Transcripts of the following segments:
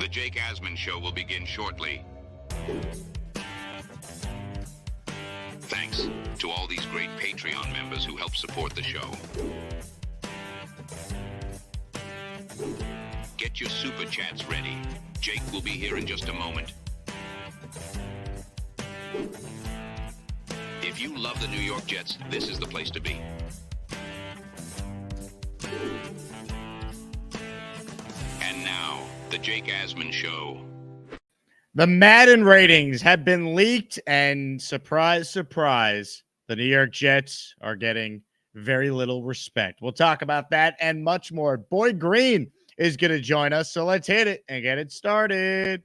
The Jake Asman Show will begin shortly. Thanks to all these great Patreon members who help support the show. Get your super chats ready. Jake will be here in just a moment. If you love the New York Jets, this is the place to be. And now, the Jake Asman Show. The Madden ratings have been leaked, and surprise, surprise, the New York Jets are getting very little respect. We'll talk about that and much more. Boy Green is going to join us, so let's hit it and get it started.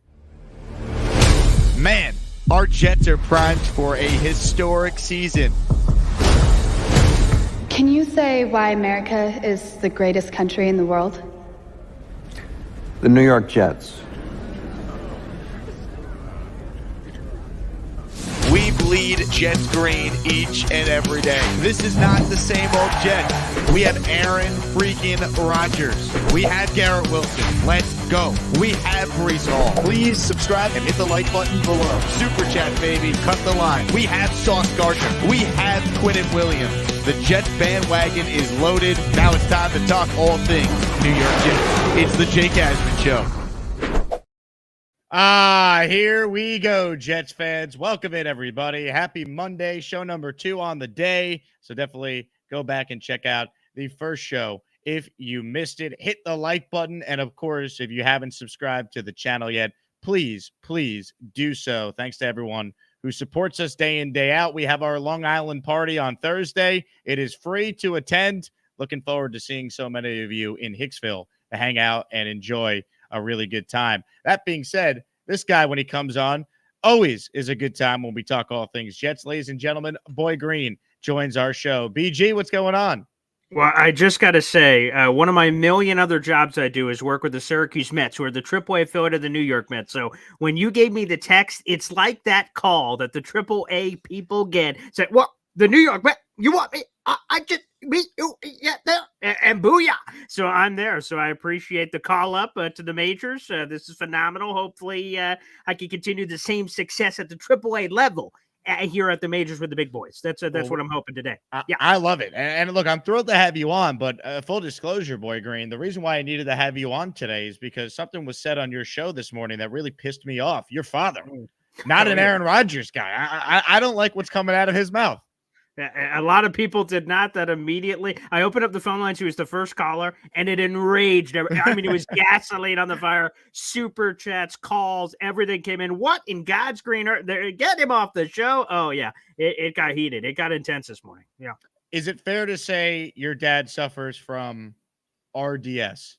Man, our Jets are primed for a historic season. Can you say why America is the greatest country in the world? The New York Jets. We bleed Jets green each and every day. This is not the same old Jets. We have Aaron freaking Rodgers. We have Garrett Wilson. Let's go. We have Brees Hall. Please subscribe and hit the like button below. Super chat, baby. Cut the line. We have Sauce Gardner. We have Quinnen Williams. The Jets bandwagon is loaded. Now it's time to talk all things New York Jets. It's the Jake Asman Show. Here we go, Jets fans. Welcome in, everybody. Happy Monday, show number 2 on the day. So definitely go back and check out the first show. If you missed it, hit the like button. And of course, if you haven't subscribed to the channel yet, please do so. Thanks to everyone who supports us day in, day out. We have our Long Island party on Thursday. It is free to attend. Looking forward to seeing so many of you in Hicksville to hang out and enjoy a really good time. That being said, this guy, when he comes on, always is a good time when we talk all things Jets. Ladies and gentlemen, Boy Green joins our show. BG, what's going on? Well, I just got to say, one of my million other jobs I do is work with the Syracuse Mets, who are the AAA affiliate of the New York Mets. So when you gave me the text, it's like that call that the AAA people get. Say, well, the New York Mets, you want me? I just meet you, yeah, there, and booyah. So I'm there. So I appreciate the call up to the majors. This is phenomenal. Hopefully I can continue the same success at the AAA level here at the majors with the big boys. That's what I'm hoping today. Yeah, I love it. And look, I'm thrilled to have you on, but full disclosure, Boy Green, the reason why I needed to have you on today is because something was said on your show this morning that really pissed me off. Your father, not an Aaron Rodgers guy. I don't like what's coming out of his mouth. A lot of people did not. That immediately, I opened up the phone line. She was the first caller, and it enraged. I mean, it was gasoline on the fire. Super chats, calls, everything came in. What in God's green earth? Get him off the show. Oh yeah, it got heated. It got intense this morning. Yeah. Is it fair to say your dad suffers from RDS?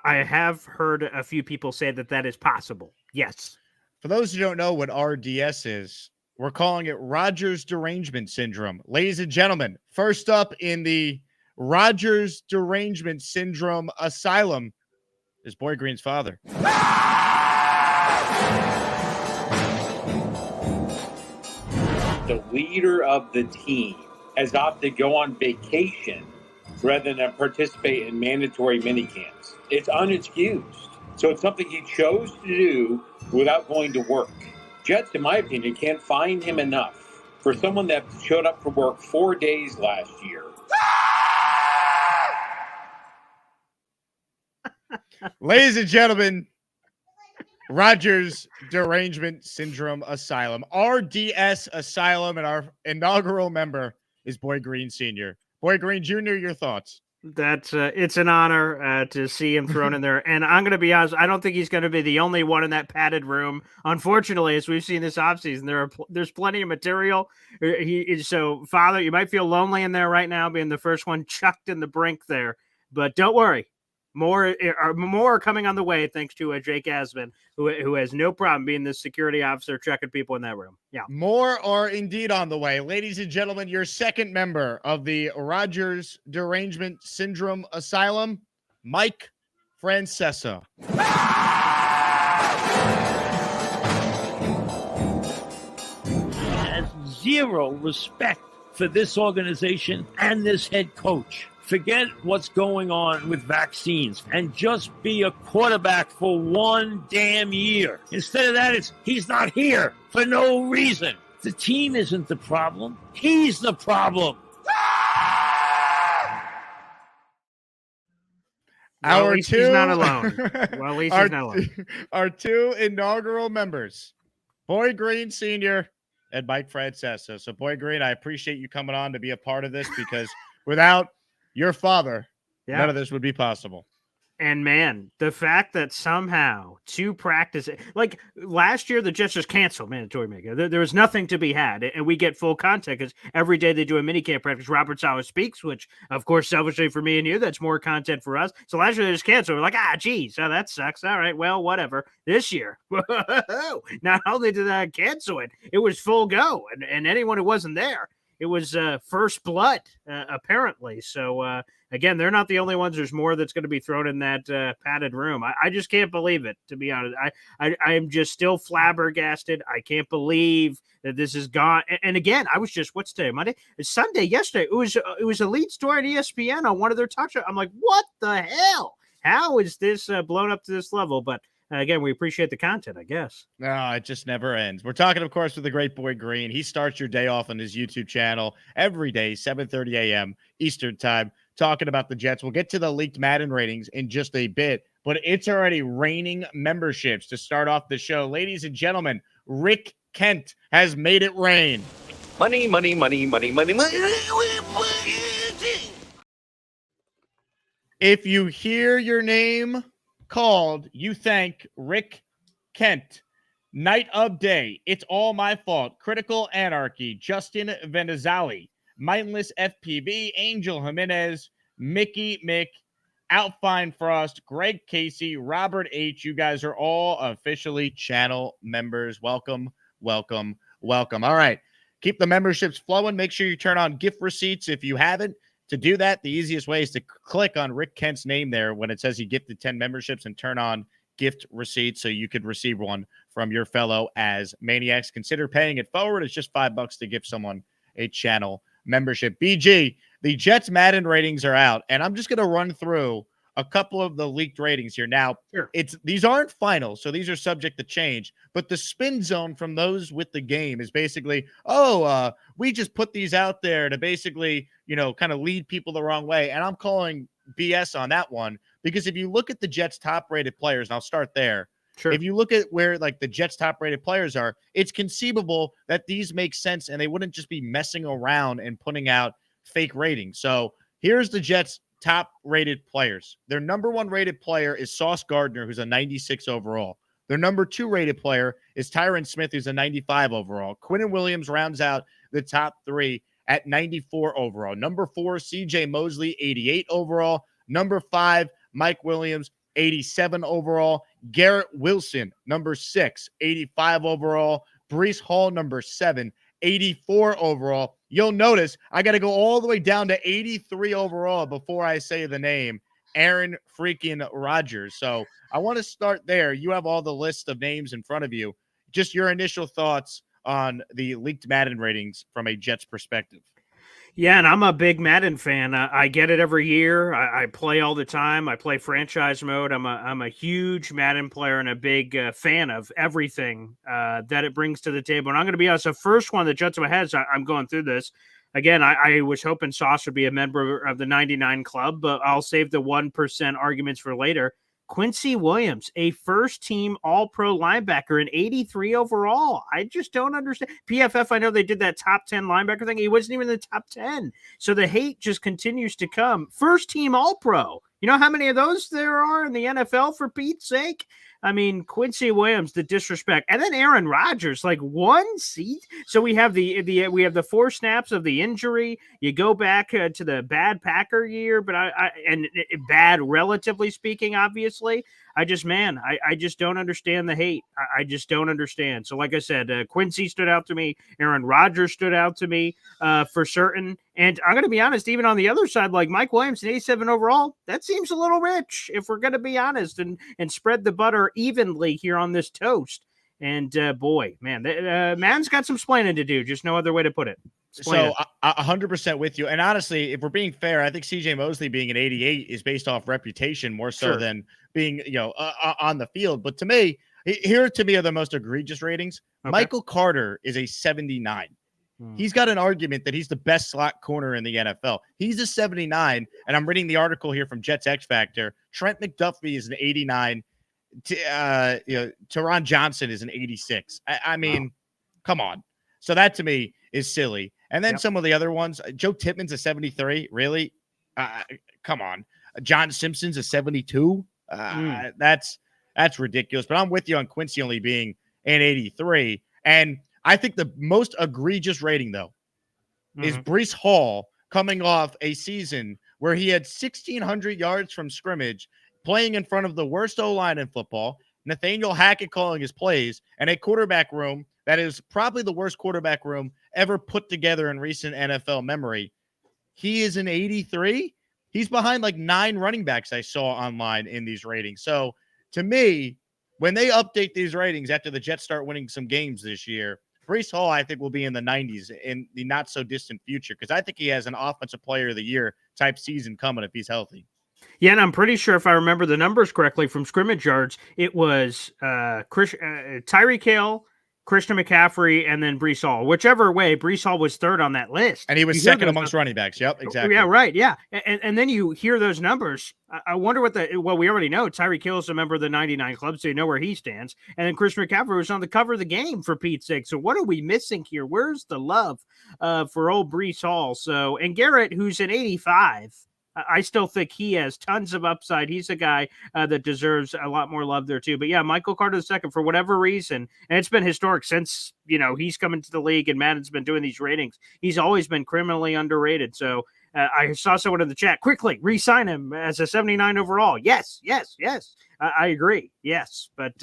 I have heard a few people say that is possible. Yes. For those who don't know what RDS is, we're calling it Rodgers Derangement Syndrome. Ladies and gentlemen, first up in the Rodgers Derangement Syndrome Asylum is Boy Green's father. The leader of the team has opted to go on vacation rather than participate in mandatory minicamps. It's unexcused. So it's something he chose to do without going to work. Jets, in my opinion, can't find him enough for someone that showed up for work 4 days last year. Ladies and gentlemen, Rodgers Derangement Syndrome Asylum, RDS Asylum, and our inaugural member is Boy Green Sr. Boy Green Jr., your thoughts? That's it's an honor to see him thrown in there. And I'm going to be honest, I don't think he's going to be the only one in that padded room. Unfortunately, as we've seen this offseason, there's plenty of material. So, Father, you might feel lonely in there right now, being the first one chucked in the brink there. But don't worry. More are coming on the way, thanks to Jake Asman, who has no problem being the security officer checking people in that room. Yeah, more are indeed on the way. Ladies and gentlemen, your second member of the Rodgers Derangement Syndrome Asylum, Mike Francesa. Has zero respect for this organization and this head coach. Forget what's going on with vaccines and just be a quarterback for one damn year. Instead of that, he's not here for no reason. The team isn't the problem. He's the problem. Well, at least he's not alone. Well, at least he's not alone. Our two inaugural members, Boyd Green Sr. and Mike Francesa. So, Boyd Green, I appreciate you coming on to be a part of this because without your father, none of this would be possible. And man, the fact that somehow two practices, like last year, the Jets just canceled mandatory mega. There was nothing to be had, and we get full content because every day they do a minicamp practice. Robert Saleh speaks, which, of course, selfishly for me and you, that's more content for us. So last year they just canceled. We're like, geez, that sucks. All right, well, whatever. This year, not only did I cancel it, it was full go, and anyone who wasn't there, it was first blood, apparently. So, again, they're not the only ones. There's more that's going to be thrown in that padded room. I just can't believe it, to be honest. I am just still flabbergasted. I can't believe that this is gone. And again, I was just, what's today? Monday? It's Sunday. Yesterday, it was a lead story on ESPN on one of their talk shows. I'm like, what the hell? How is this blown up to this level? But again, we appreciate the content, I guess. No, it just never ends. We're talking, of course, with the great Boyd Green. He starts your day off on his YouTube channel every day, 7:30 a.m. Eastern time, talking about the Jets. We'll get to the leaked Madden ratings in just a bit, but it's already raining memberships to start off the show. Ladies and gentlemen, Rick Kent has made it rain. Money, money, money, money, money, money. If you hear your name called, you thank Rick Kent. Night of Day, It's All My Fault, Critical Anarchy, Justin Venizali, Mindless FPV, Angel Jimenez, Mickey Mick, Outfine Frost, Greg Casey, Robert H. You guys are all officially channel members. Welcome, welcome, welcome. All right, keep the memberships flowing. Make sure you turn on gift receipts if you haven't. To do that, the easiest way is to click on Rick Kent's name there when it says he gifted 10 memberships and turn on gift receipts so you could receive one from your fellow as maniacs. Consider paying it forward. It's just $5 to give someone a channel membership. BG, the Jets Madden ratings are out, and I'm just going to run through a couple of the leaked ratings here. Now, these aren't final, so these are subject to change, but the spin zone from those with the game is basically, we just put these out there to basically, kind of lead people the wrong way. And I'm calling BS on that one because if you look at the Jets top rated players, and I'll start there. Sure. If you look at where like the Jets top rated players are, it's conceivable that these make sense and they wouldn't just be messing around and putting out fake ratings. So here's the Jets top rated players. Their number one rated player is Sauce Gardner, who's a 96 overall. Their number two rated player is Tyron Smith, who's a 95 overall. Quinnen Williams rounds out the top three at 94 overall. Number four, CJ Mosley, 88 overall. Number five, Mike Williams, 87 overall. Garrett Wilson, number 6, 85 overall. Breece Hall, number 7, 84 overall. You'll notice I got to go all the way down to 83 overall before I say the name, Aaron freaking Rodgers. So I want to start there. You have all the list of names in front of you. Just your initial thoughts on the leaked Madden ratings from a Jets perspective. Yeah, and I'm a big Madden fan. I get it every year. I play all the time. I play franchise mode. I'm a huge Madden player and a big fan of everything that it brings to the table. And I'm going to be honest, the first one that juts in my head is I'm going through this. Again, I was hoping Sauce would be a member of the 99 Club, but I'll save the 1% arguments for later. Quincy Williams, a first-team All-Pro linebacker, an 83 overall. I just don't understand. PFF, I know they did that top 10 linebacker thing. He wasn't even in the top 10. So the hate just continues to come. First-team All-Pro. You know how many of those there are in the NFL, for Pete's sake? I mean, Quincy Williams, the disrespect, and then Aaron Rodgers, like one seat. So we have the 4 snaps of the injury. You go back to the bad Packer year, but bad relatively speaking, obviously. I just don't understand the hate. I just don't understand. So like I said, Quincy stood out to me. Aaron Rodgers stood out to me for certain. And I'm going to be honest, even on the other side, like Mike Williams, 87 overall, that seems a little rich if we're going to be honest and spread the butter evenly here on this toast. And boy, man, Madden's got some splaining to do. Just no other way to put it. So 100% with you. And honestly, if we're being fair, I think CJ Mosley being an 88 is based off reputation more so than being, on the field. But to me, here to me are the most egregious ratings. Okay. Michael Carter is a 79. He's got an argument that he's the best slot corner in the NFL. He's a 79, and I'm reading the article here from Jets X Factor. Trent McDuffie is an 89. Teron Johnson is an 86. I mean, come on. So that to me is silly. And then some of the other ones, Joe Tippmann's a 73. Really? Come on. John Simpson's a 72. That's ridiculous. But I'm with you on Quincy only being an 83. And I think the most egregious rating, though, is Breece Hall coming off a season where he had 1,600 yards from scrimmage, playing in front of the worst O-line in football, Nathaniel Hackett calling his plays, and a quarterback room that is probably the worst quarterback room ever put together in recent NFL memory. He is an 83. He's behind like 9 running backs I saw online in these ratings. So to me, when they update these ratings after the Jets start winning some games this year, Breece Hall, I think, will be in the 90s in the not-so-distant future because I think he has an Offensive Player of the Year type season coming if he's healthy. Yeah, and I'm pretty sure if I remember the numbers correctly from scrimmage yards, it was Tyreek Hill, Christian McCaffrey, and then Breece Hall. Whichever way, Breece Hall was third on that list. And he was second amongst running backs. Yep, exactly. Yeah, right. Yeah. And then you hear those numbers. I wonder well, we already know Tyreek Hill is a member of the 99 Club, so you know where he stands. And then Christian McCaffrey was on the cover of the game, for Pete's sake. So what are we missing here? Where's the love for old Breece Hall? So, and Garrett, who's an 85, I still think he has tons of upside. He's a guy that deserves a lot more love there too. But yeah, Michael Carter II, for whatever reason, and it's been historic since, he's come into the league and Madden's been doing these ratings. He's always been criminally underrated. So I saw someone in the chat, quickly re-sign him as a 79 overall. Yes. I agree. Yes. But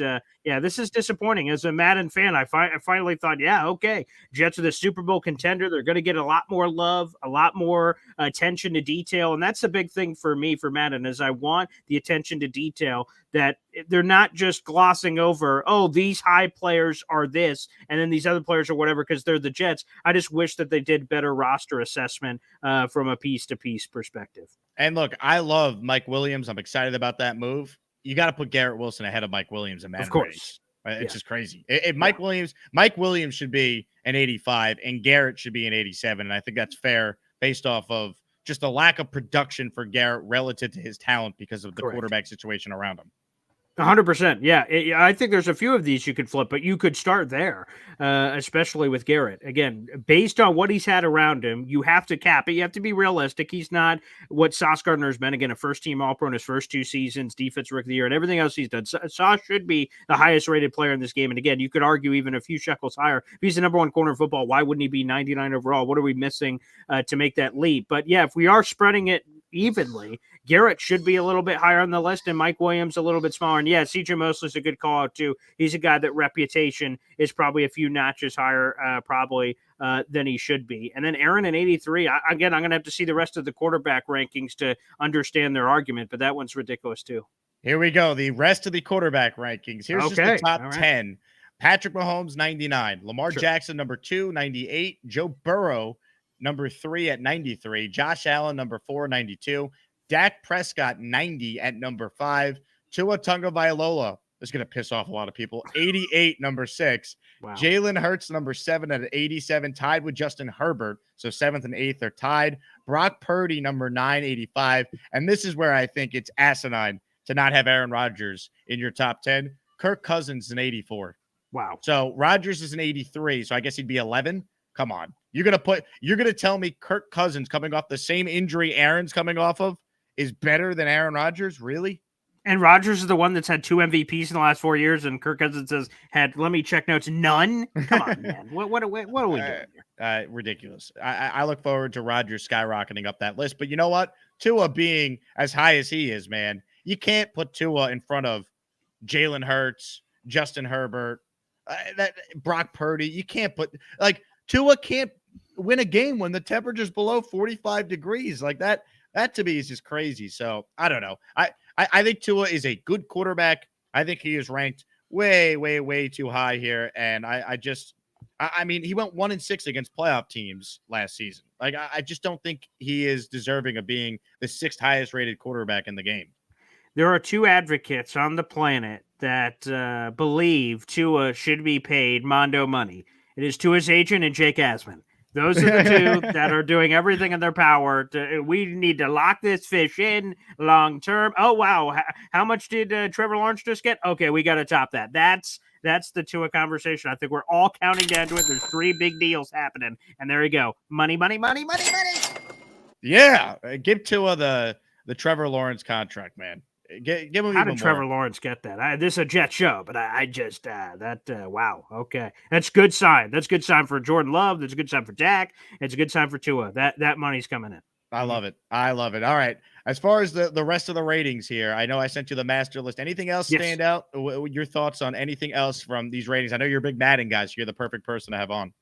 yeah, this is disappointing. As a Madden fan, I finally thought, yeah, okay, Jets are the Super Bowl contender. They're going to get a lot more love, a lot more attention to detail. And that's the big thing for me for Madden is I want the attention to detail, that they're not just glossing over, oh, these high players are this, and then these other players are whatever because they're the Jets. I just wish that they did better roster assessment from a piece-to-piece perspective. And look, I love Mike Williams. I'm excited about that move. You got to put Garrett Wilson ahead of Mike Williams in Madden. Of course. Ratings. It's just crazy. Mike Williams should be an 85 and Garrett should be an 87. And I think that's fair based off of just a lack of production for Garrett relative to his talent because of the quarterback situation around him. 100%. Yeah. I think there's a few of these you could flip, but you could start there, especially with Garrett. Again, based on what he's had around him, you have to cap it. You have to be realistic. He's not what Sauce Gardner's been. Again, a first-team All-Pro in his first 2 seasons, Defense Rookie of the Year, and everything else he's done. Sauce should be the highest-rated player in this game. And again, you could argue even a few shekels higher. If he's the number 1 corner in football, why wouldn't he be 99 overall? What are we missing to make that leap? But yeah, if we are spreading it evenly, Garrett should be a little bit higher on the list and Mike Williams a little bit smaller. And yeah, CJ Mosley's a good call out too. He's a guy that reputation is probably a few notches higher than he should be. And then Aaron in 83, again, I'm going to have to see the rest of the quarterback rankings to understand their argument, but that one's ridiculous too. Here we go. The rest of the quarterback rankings. Here's just the top 10. Patrick Mahomes, 99. Lamar Jackson, number 2, 98. Joe Burrow, number 3 at 93. Josh Allen, number 4, 92. Dak Prescott, 90 at number 5. Tua Tagovailoa is going to piss off a lot of people. 88, number 6. Wow. Jalen Hurts, number 7 at 87, tied with Justin Herbert. So 7th and 8th are tied. Brock Purdy, number 9, 85. And this is where I think it's asinine to not have Aaron Rodgers in your top 10. Kirk Cousins is an 84. Wow. So Rodgers is an 83. So I guess he'd be 11. Come on. You're going to tell me Kirk Cousins coming off the same injury Aaron's coming off of is better than Aaron Rodgers? Really? And Rodgers is the one that's had 2 MVPs in the last 4 years, and Kirk Cousins has had, let me check notes, none? Come on, man. What are we doing here? Ridiculous. I look forward to Rodgers skyrocketing up that list. But you know what? Tua being as high as he is, man, you can't put Tua in front of Jalen Hurts, Justin Herbert, Brock Purdy. You can't put – like, Tua can't win a game when the temperature's below 45 degrees. Like that to me is just crazy. So I don't know. I think Tua is a good quarterback. I think he is ranked way, way, way too high here. And I mean, he went 1-6 against playoff teams last season. Like, I just don't think he is deserving of being the 6th highest rated quarterback in the game. There are 2 advocates on the planet that believe Tua should be paid Mondo money. It is Tua's agent and Jake Asman. Those are the 2 that are doing everything in their power. We need to lock this fish in long term. Oh, wow. How much did Trevor Lawrence just get? Okay, we got to top that. That's the Tua conversation. I think we're all counting down to it. There's 3 big deals happening. And there you go. Money, money, money, money, money. Yeah. Give Tua the Trevor Lawrence contract, man. Give him. How did Trevor Lawrence get that? This is a Jet show, but I just wow. Okay, that's good sign. That's good sign for Jordan Love. That's a good sign for Dak. It's a good sign for Tua. That money's coming in. I love it. I love it. All right. As far as the rest of the ratings here, I know I sent you the master list. Anything else stand out? Your thoughts on anything else from these ratings? I know you're a big Madden guy, so you're the perfect person to have on.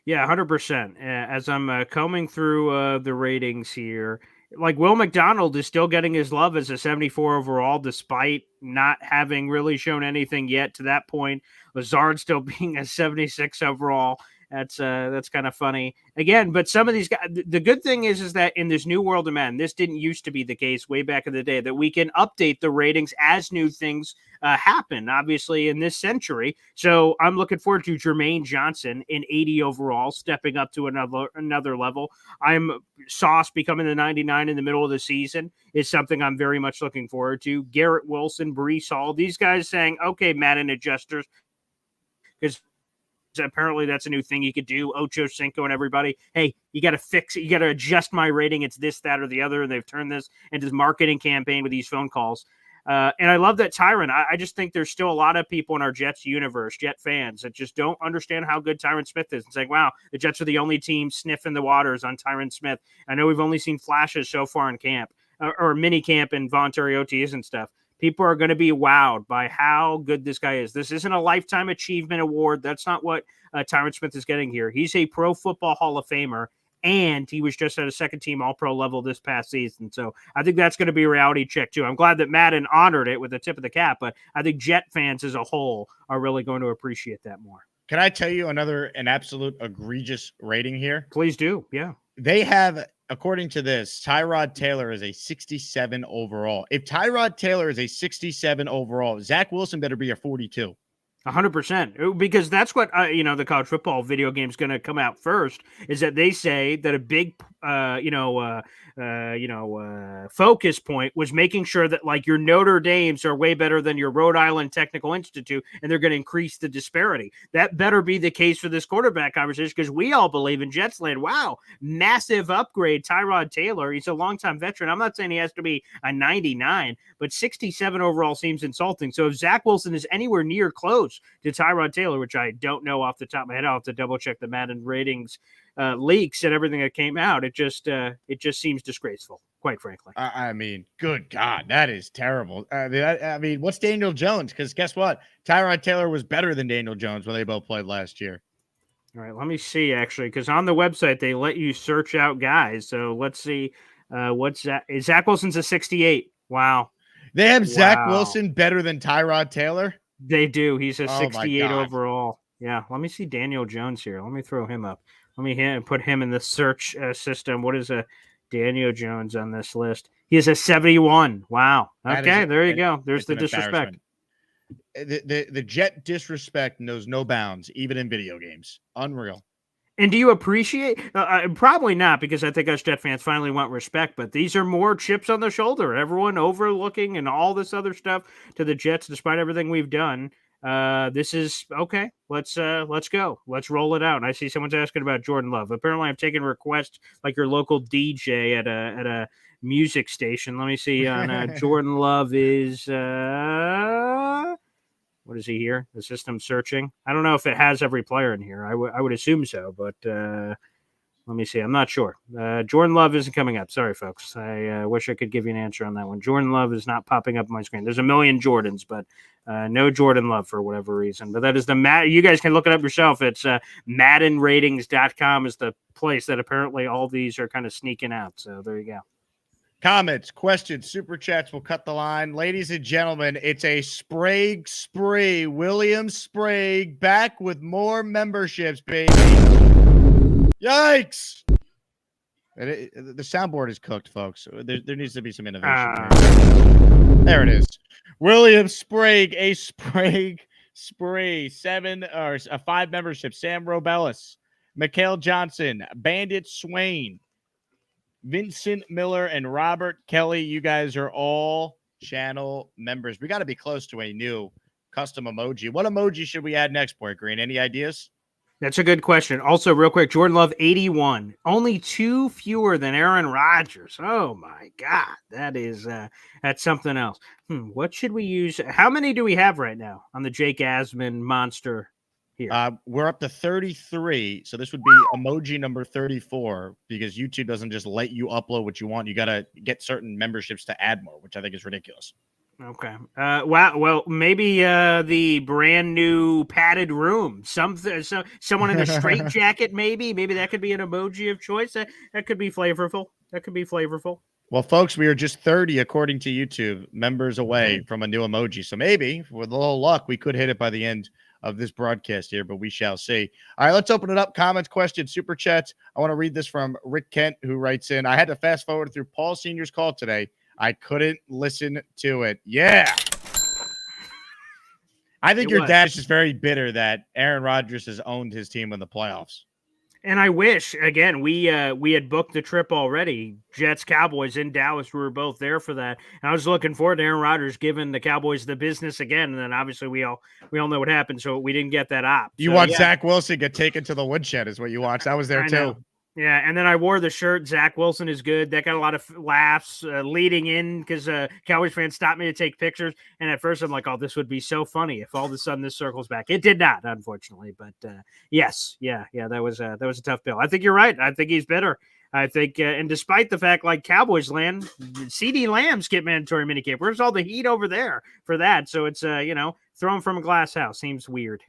Yeah, 100%. As I'm combing through the ratings here, like Will McDonald is still getting his love as a 74 overall, despite not having really shown anything yet to that point. Lazard still being a 76 overall. That's kind of funny again. But some of these guys, the good thing is that in this new world of Madden, this didn't used to be the case way back in the day, that we can update the ratings as new things happen, obviously in this century. So I'm looking forward to Jermaine Johnson in 80 overall, stepping up to another level. Sauce becoming the 99 in the middle of the season is something I'm very much looking forward to. Garrett Wilson, Breece Hall, these guys saying, okay, Madden adjusters, because apparently that's a new thing you could do. Ocho Cinco and everybody, hey, you got to fix it. You got to adjust my rating. It's this, that, or the other. And they've turned this into this marketing campaign with these phone calls. And I love that Tyron. I just think there's still a lot of people in our Jets universe, Jet fans, that just don't understand how good Tyron Smith is and saying, wow, the Jets are the only team sniffing the waters on Tyron Smith. I know we've only seen flashes so far in camp or mini camp and voluntary OTs and stuff. People are going to be wowed by how good this guy is. This isn't a lifetime achievement award. That's not what Tyron Smith is getting here. He's a Pro Football Hall of Famer, and he was just at a second-team All-Pro level this past season. So I think that's going to be a reality check, too. I'm glad that Madden honored it with the tip of the cap, but I think Jet fans as a whole are really going to appreciate that more. Can I tell you an absolute egregious rating here? Please do, yeah. They have, according to this, Tyrod Taylor is a 67 overall. If Tyrod Taylor is a 67 overall, Zach Wilson better be a 42. 100%, because that's what the college football video game is going to come out first. Is that they say that a big focus point was making sure that like your Notre Dames are way better than your Rhode Island Technical Institute, and they're going to increase the disparity. That better be the case for this quarterback conversation, because we all believe in Jets land. Wow, massive upgrade, Tyrod Taylor. He's a longtime veteran. I'm not saying he has to be a 99, but 67 overall seems insulting. So if Zach Wilson is anywhere near close to Tyrod Taylor, which I don't know off the top of my head, I'll have to double check the Madden ratings leaks and everything that came out. It just seems disgraceful, quite frankly. I mean, good God, that is terrible. I mean, what's Daniel Jones? Because guess what? Tyrod Taylor was better than Daniel Jones when they both played last year. All right, let me see, actually, because on the website, they let you search out guys. So let's see. What's that? Zach Wilson's a 68. Wow. They have Zach Wilson better than Tyrod Taylor? They do. He's a 68 overall. Yeah. Let me see Daniel Jones here. Let me throw him up. Let me put him in the search system. What is a Daniel Jones on this list? He is a 71. Wow. Okay, there you go. There's the disrespect. The Jet disrespect knows no bounds, even in video games. Unreal. And do you appreciate? Probably not, because I think us Jet fans finally want respect. But these are more chips on the shoulder. Everyone overlooking and all this other stuff to the Jets, despite everything we've done. This is okay. Let's go. Let's roll it out. And I see someone's asking about Jordan Love. Apparently, I'm taking requests like your local DJ at a music station. Let me see. On Jordan Love is. What is he here? The system searching. I don't know if it has every player in here. I would assume so, but let me see. I'm not sure. Jordan Love isn't coming up. Sorry, folks. I wish I could give you an answer on that one. Jordan Love is not popping up on my screen. There's a million Jordans, but no Jordan Love for whatever reason. But that is you guys can look it up yourself. It's MaddenRatings.com is the place that apparently all these are kind of sneaking out. So there you go. Comments, questions, super chats will cut the line. Ladies and gentlemen, it's a Sprague spree. William Sprague back with more memberships, baby. Yikes! The soundboard is cooked, folks. There needs to be some innovation here. There it is. William Sprague, a Sprague spree. 5 memberships. Sam Robellis, Mikhail Johnson, Bandit Swain, Vincent Miller, and Robert Kelly. You guys are all channel members. We got to be close to a new custom emoji. What emoji should we add next, Boy Green? Any ideas? That's a good question. Also, real quick, Jordan Love, 81. Only 2 fewer than Aaron Rodgers. Oh, my God. That's something else. What should we use? How many do we have right now on the Jake Asman monster here? We're up to 33. So this would be emoji number 34 because YouTube doesn't just let you upload what you want. You got to get certain memberships to add more, which I think is ridiculous. Okay. Wow. Well, maybe the brand new padded room. Someone in a straight jacket. Maybe that could be an emoji of choice. That could be flavorful. Well, folks, we are just 30 according to YouTube members away from a new emoji. So maybe with a little luck, we could hit it by the end of this broadcast here, but we shall see. All right, let's open it up. Comments, questions, super chats. I want to read this from Rick Kent, who writes in. I had to fast forward through Paul Sr.'s call today. I couldn't listen to it. Yeah. I think your dad is just very bitter that Aaron Rodgers has owned his team in the playoffs. And I wish, again, we had booked the trip already. Jets, Cowboys in Dallas. We were both there for that. And I was looking forward to Aaron Rodgers giving the Cowboys the business again. And then obviously we all know what happened, so we didn't get that op. You watched Zach Wilson get taken to the woodshed is what you watched. I was there too. Yeah, and then I wore the shirt. Zach Wilson is good. That got a lot of laughs leading in because Cowboys fans stopped me to take pictures. And at first I'm like, oh, this would be so funny if all of a sudden this circles back. It did not, unfortunately. But yes, that was a tough bill. I think you're right. I think he's bitter. I think, and despite the fact like Cowboys land, CeeDee Lamb skip mandatory minicamp. Where's all the heat over there for that? So it's, thrown from a glass house. Seems weird.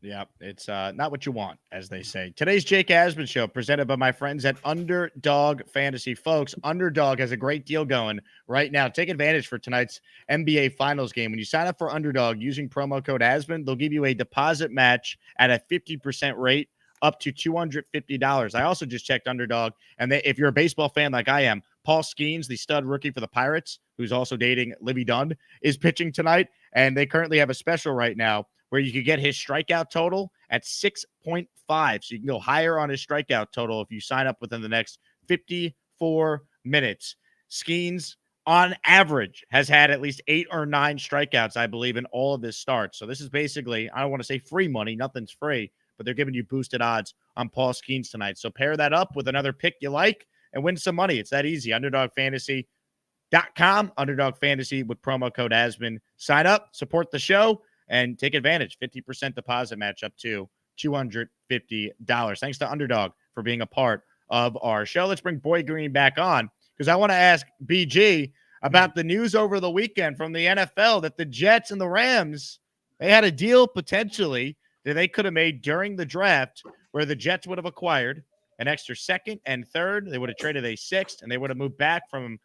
Yeah, it's not what you want, as they say. Today's Jake Asman Show, presented by my friends at Underdog Fantasy. Folks, Underdog has a great deal going right now. Take advantage for tonight's NBA Finals game. When you sign up for Underdog using promo code Asman, they'll give you a deposit match at a 50% rate up to $250. I also just checked Underdog, and if you're a baseball fan like I am, Paul Skeens, the stud rookie for the Pirates, who's also dating Livy Dunn, is pitching tonight, and they currently have a special right now where you could get his strikeout total at 6.5. So you can go higher on his strikeout total if you sign up within the next 54 minutes. Skeens, on average, has had at least 8 or 9 strikeouts, I believe, in all of his starts. So this is basically, I don't want to say free money. Nothing's free, but they're giving you boosted odds on Paul Skeens tonight. So pair that up with another pick you like and win some money. It's that easy. UnderdogFantasy.com. Underdog Fantasy with promo code Asman. Sign up, support the show, and take advantage. 50% deposit match up to $250. Thanks to Underdog for being a part of our show. Let's bring Boy Green back on because I want to ask BG about the news over the weekend from the NFL that the Jets and the Rams, they had a deal potentially that they could have made during the draft where the Jets would have acquired an extra second and third. They would have traded a sixth, and they would have moved back from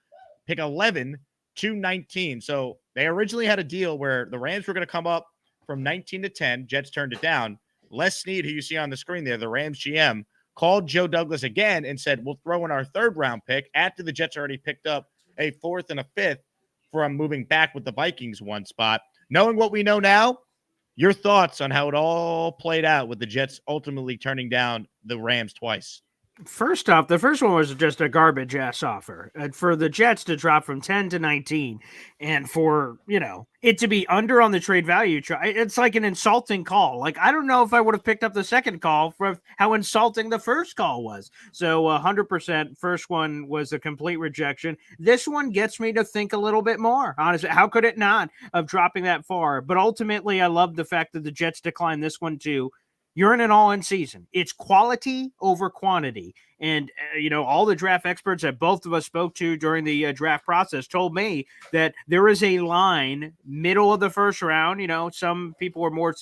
pick 11 to 19. So they originally had a deal where the Rams were going to come up from 19 to 10. Jets turned it down. Les Snead, who you see on the screen there, the Rams GM, called Joe Douglas again and said, we'll throw in our third round pick after the Jets already picked up a fourth and a fifth from moving back with the Vikings one spot. Knowing what we know now, your thoughts on how it all played out with the Jets ultimately turning down the Rams twice? First off, the first one was just a garbage ass offer. For the Jets to drop from 10 to 19 and for, it to be under on the trade value, it's like an insulting call. Like, I don't know if I would have picked up the second call for how insulting the first call was. So 100% first one was a complete rejection. This one gets me to think a little bit more. Honestly, how could it not of dropping that far? But ultimately, I love the fact that the Jets declined this one too. You're in an all-in season. It's quality over quantity. And, all the draft experts that both of us spoke to during the draft process told me that there is a line middle of the first round. Some people were more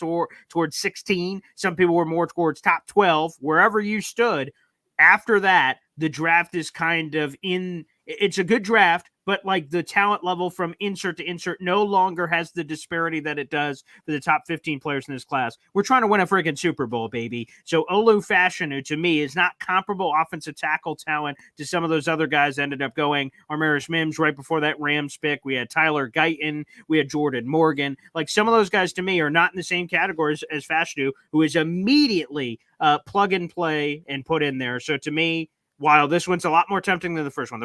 towards 16. Some people were more towards top 12. Wherever you stood, after that, the draft is kind of in It's a good draft, but like the talent level from insert to insert no longer has the disparity that it does for the top 15 players in this class. We're trying to win a freaking Super Bowl, baby. So Olu Fashanu, to me, is not comparable offensive tackle talent to some of those other guys that ended up going. Armaris Mims right before that Rams pick. We had Tyler Guyton. We had Jordan Morgan. Like some of those guys to me are not in the same categories as Fashanu, who is immediately plug and play and put in there. So to me, while this one's a lot more tempting than the first one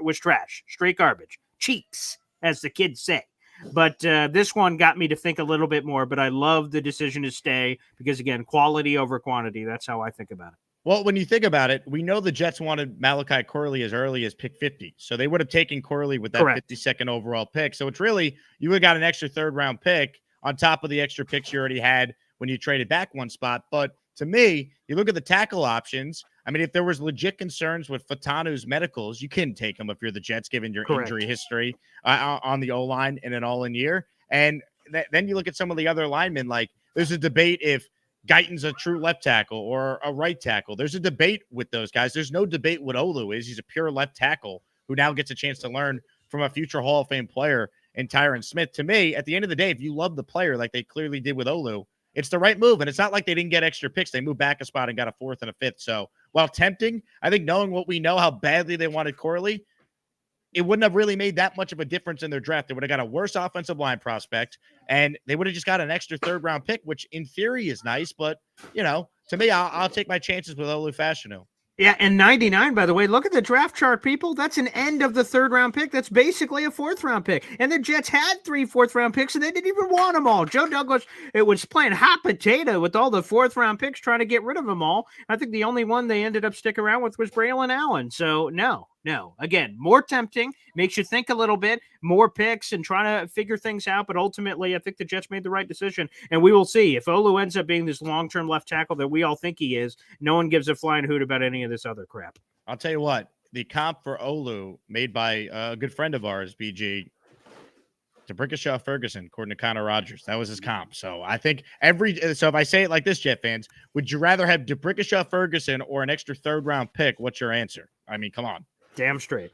was trash, straight garbage, cheeks, as the kids say. But this one got me to think a little bit more, but I love the decision to stay because, again, quality over quantity. That's how I think about it. Well, when you think about it, we know the Jets wanted Malachi Corley as early as pick 50. So they would have taken Corley with that Correct. 52nd overall pick. So it's really, you would have got an extra third-round pick on top of the extra picks you already had when you traded back one spot. But to me, you look at the tackle options. I mean, if there was legit concerns with Fatanu's medicals, you couldn't take him if you're the Jets, given your Correct. injury history on the O-line in an all-in year. And then you look at some of the other linemen, like there's a debate if Guyton's a true left tackle or a right tackle. There's a debate with those guys. There's no debate what Olu is. He's a pure left tackle who now gets a chance to learn from a future Hall of Fame player in Tyron Smith. To me, at the end of the day, if you love the player like they clearly did with Olu, it's the right move. And it's not like they didn't get extra picks. They moved back a spot and got a 4th and a 5th. So while tempting, I think knowing what we know, how badly they wanted Corley, it wouldn't have really made that much of a difference in their draft. They would have got a worse offensive line prospect, and they would have just got an extra 3rd-round pick, which in theory is nice. But, you know, to me, I'll take my chances with Olu Fashanu. Yeah, and 99, by the way, look at the draft chart, people. That's an end of the 3rd-round pick. That's basically a 4th-round pick. And the Jets had 3 4th-round picks, and they didn't even want them all. Joe Douglas, it was playing hot potato with all the 4th-round picks, trying to get rid of them all. I think the only one they ended up sticking around with was Braylon Allen. So, no. Again, more tempting, makes you think a little bit, more picks and trying to figure things out. But ultimately, I think the Jets made the right decision. And we will see if Olu ends up being this long-term left tackle that we all think he is. No one gives a flying hoot about any of this other crap. I'll tell you what, the comp for Olu made by a good friend of ours, BG, to Brickashaw Ferguson, according to Connor Rogers. That was his comp. So I think so if I say it like this, Jet fans, would you rather have DeBrickashaw Ferguson or an extra 3rd-round pick? What's your answer? I mean, come on. Damn straight.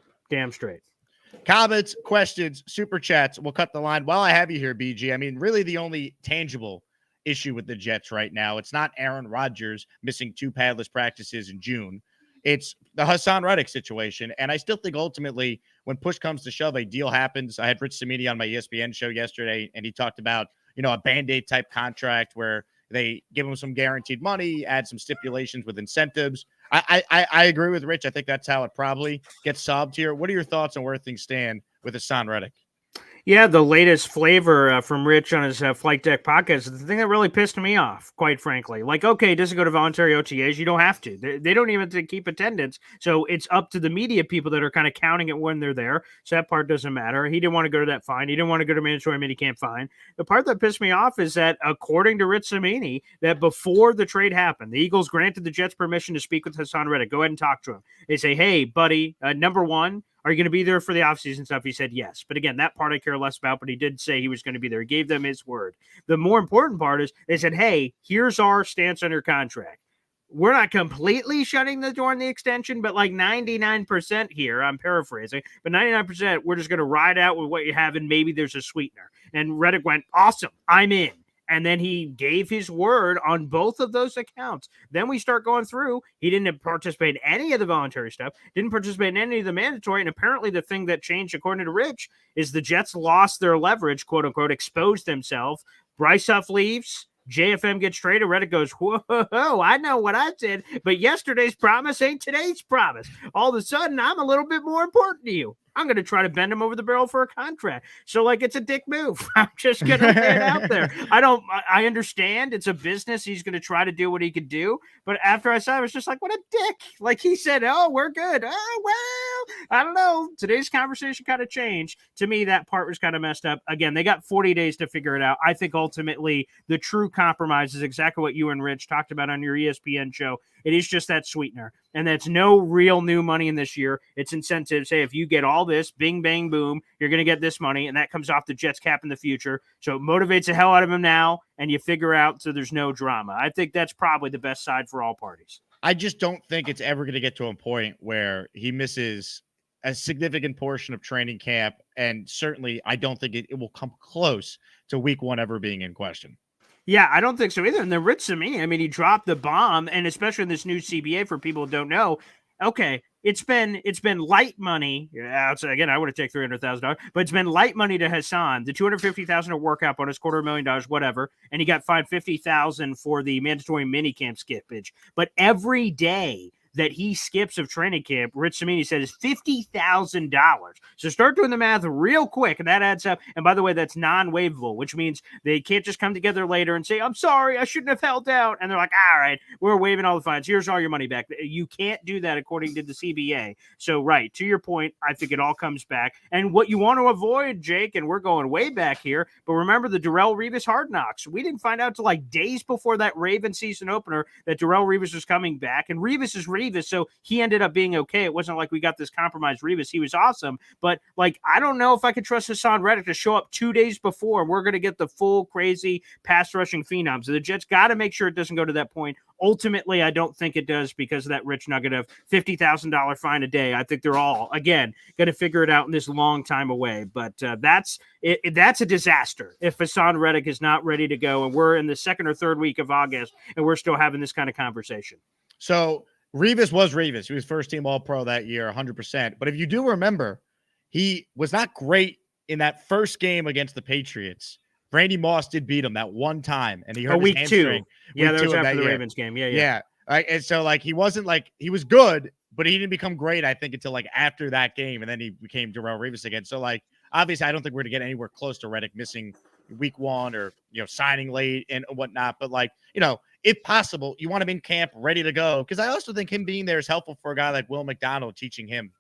Comments, questions, super chats. We'll cut the line. While I have you here, BG, I mean, really the only tangible issue with the Jets right now, it's not Aaron Rodgers missing 2 padless practices in June. It's the Hassan Reddick situation. And I still think ultimately when push comes to shove, a deal happens. I had Rich Cimini on my ESPN show yesterday, and he talked about, you know, a Band-Aid type contract where they give him some guaranteed money, add some stipulations with incentives. I agree with Rich. I think that's how it probably gets solved here. What are your thoughts on where things stand with Hassan Reddick? Yeah, the latest flavor from Rich on his Flight Deck podcast is the thing that really pissed me off, quite frankly. Like, okay, it doesn't go to voluntary OTAs. You don't have to. They don't even have to keep attendance. So it's up to the media people that are kind of counting it when they're there. So that part doesn't matter. He didn't want to go to that fine. He didn't want to go to mandatory minicamp fine. The part that pissed me off is that, according to Rich Cimini, that before the trade happened, the Eagles granted the Jets permission to speak with Hassan Reddick. Go ahead and talk to him. They say, hey, buddy, number one, are you going to be there for the offseason stuff? He said yes. But again, that part I care less about, but he did say he was going to be there. He gave them his word. The more important part is they said, hey, here's our stance on your contract. We're not completely shutting the door on the extension, but like 99% here, I'm paraphrasing, but 99%, we're just going to ride out with what you have, and maybe there's a sweetener. And Reddick went, awesome, I'm in. And then he gave his word on both of those accounts. Then we start going through. He didn't participate in any of the voluntary stuff, didn't participate in any of the mandatory. And apparently the thing that changed, according to Rich, is the Jets lost their leverage, quote unquote, exposed themselves. Bryce Huff leaves. JFM gets traded. Reddick goes, whoa, I know what I did, but yesterday's promise ain't today's promise. All of a sudden, I'm a little bit more important to you. I'm going to try to bend him over the barrel for a contract. So, like, it's a dick move. I'm just going to lay it out there. I understand it's a business. He's going to try to do what he could do. But after I saw it, I was just like, what a dick. Like, he said, oh, we're good. Oh, well, I don't know. Today's conversation kind of changed. To me, that part was kind of messed up. Again, they got 40 days to figure it out. I think ultimately the true compromise is exactly what you and Rich talked about on your ESPN show. It is just that sweetener. And that's no real new money in this year. It's incentives. Hey, if you get all this, bing, bang, boom, you're going to get this money. And that comes off the Jets cap in the future. So it motivates the hell out of him now. And you figure out so there's no drama. I think that's probably the best side for all parties. I just don't think it's ever going to get to a point where he misses a significant portion of training camp. And certainly, I don't think it will come close to week 1 ever being in question. Yeah, I don't think so either. And then Rich Samini, I mean, he dropped the bomb, and especially in this new CBA for people who don't know. Okay, it's been light money. So again, I would have taken $300,000, but it's been light money to Hassan. The $250,000 workout bonus, $250,000, whatever, and he got fined $50,000 for the mandatory minicamp skippage. But every day that he skips of training camp, Rich Samini said, is $50,000. So start doing the math real quick, and that adds up. And by the way, that's non-waivable, which means they can't just come together later and say, I'm sorry, I shouldn't have held out. And they're like, all right, we're waiving all the fines. Here's all your money back. You can't do that according to the CBA. So, right, to your point, I think it all comes back. And what you want to avoid, Jake, and we're going way back here, but remember the Darrelle Revis Hard Knocks. We didn't find out till like days before that Ravens season opener that Darrelle Revis was coming back. And Revis is Revis, so he ended up being okay. It wasn't like we got this compromised Revis. He was awesome, but like I don't know if I could trust Hassan Reddick to show up 2 days before and we're going to get the full crazy pass rushing phenom. So the Jets got to make sure it doesn't go to that point. Ultimately, I don't think it does because of that rich nugget of $50,000 fine a day. I think they're all, again, going to figure it out in this long time away. But that's a disaster if Hassan Reddick is not ready to go and we're in the second or third week of August and we're still having this kind of conversation. So Revis was Revis. He was first team All-Pro that year, 100%. But if you do remember, he was not great in that first game against the Patriots. Randy Moss did beat him that one time, and he hurt his hamstring. Yeah, that was after the Ravens game. Yeah. Right. And so, like, he wasn't like he was good, but he didn't become great, I think, until like after that game, and then he became Darrelle Revis again. So, like, obviously, I don't think we're going to get anywhere close to Reddick missing week 1 or signing late and whatnot. But like, if possible, you want him in camp ready to go. Because I also think him being there is helpful for a guy like Will McDonald teaching him.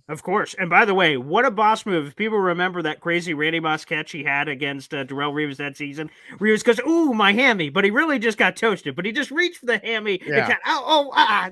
Of course. And by the way, what a boss move. If people remember that crazy Randy Moss catch he had against Darrelle Revis that season, Revis goes, ooh, my hammy. But he really just got toasted. But he just reached for the hammy. Yeah.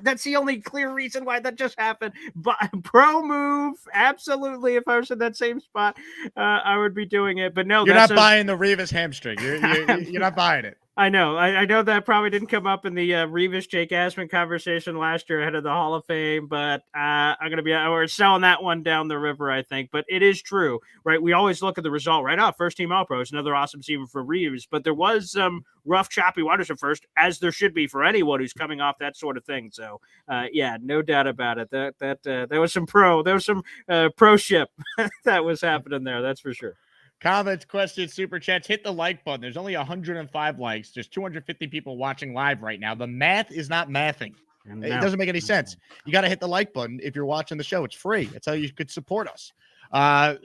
That's the only clear reason why that just happened. But pro move. Absolutely. If I was in that same spot, I would be doing it. But no, you're not buying the Revis hamstring. You're not buying it. I know. I know that probably didn't come up in the Revis Jake Asman conversation last year ahead of the Hall of Fame, but we're selling that one down the river, I think. But it is true, right? We always look at the result right off. First team All-Pro is another awesome season for Revis, but there was some rough, choppy waters at first, as there should be for anyone who's coming off that sort of thing. So, no doubt about it. There was some pro-ship that was happening there. That's for sure. Comments, questions, super chats, hit the like button. There's only 105 likes. There's 250 people watching live right now. The math is not mathing. No. It doesn't make any sense. You got to hit the like button if you're watching the show. It's free. That's how you could support us.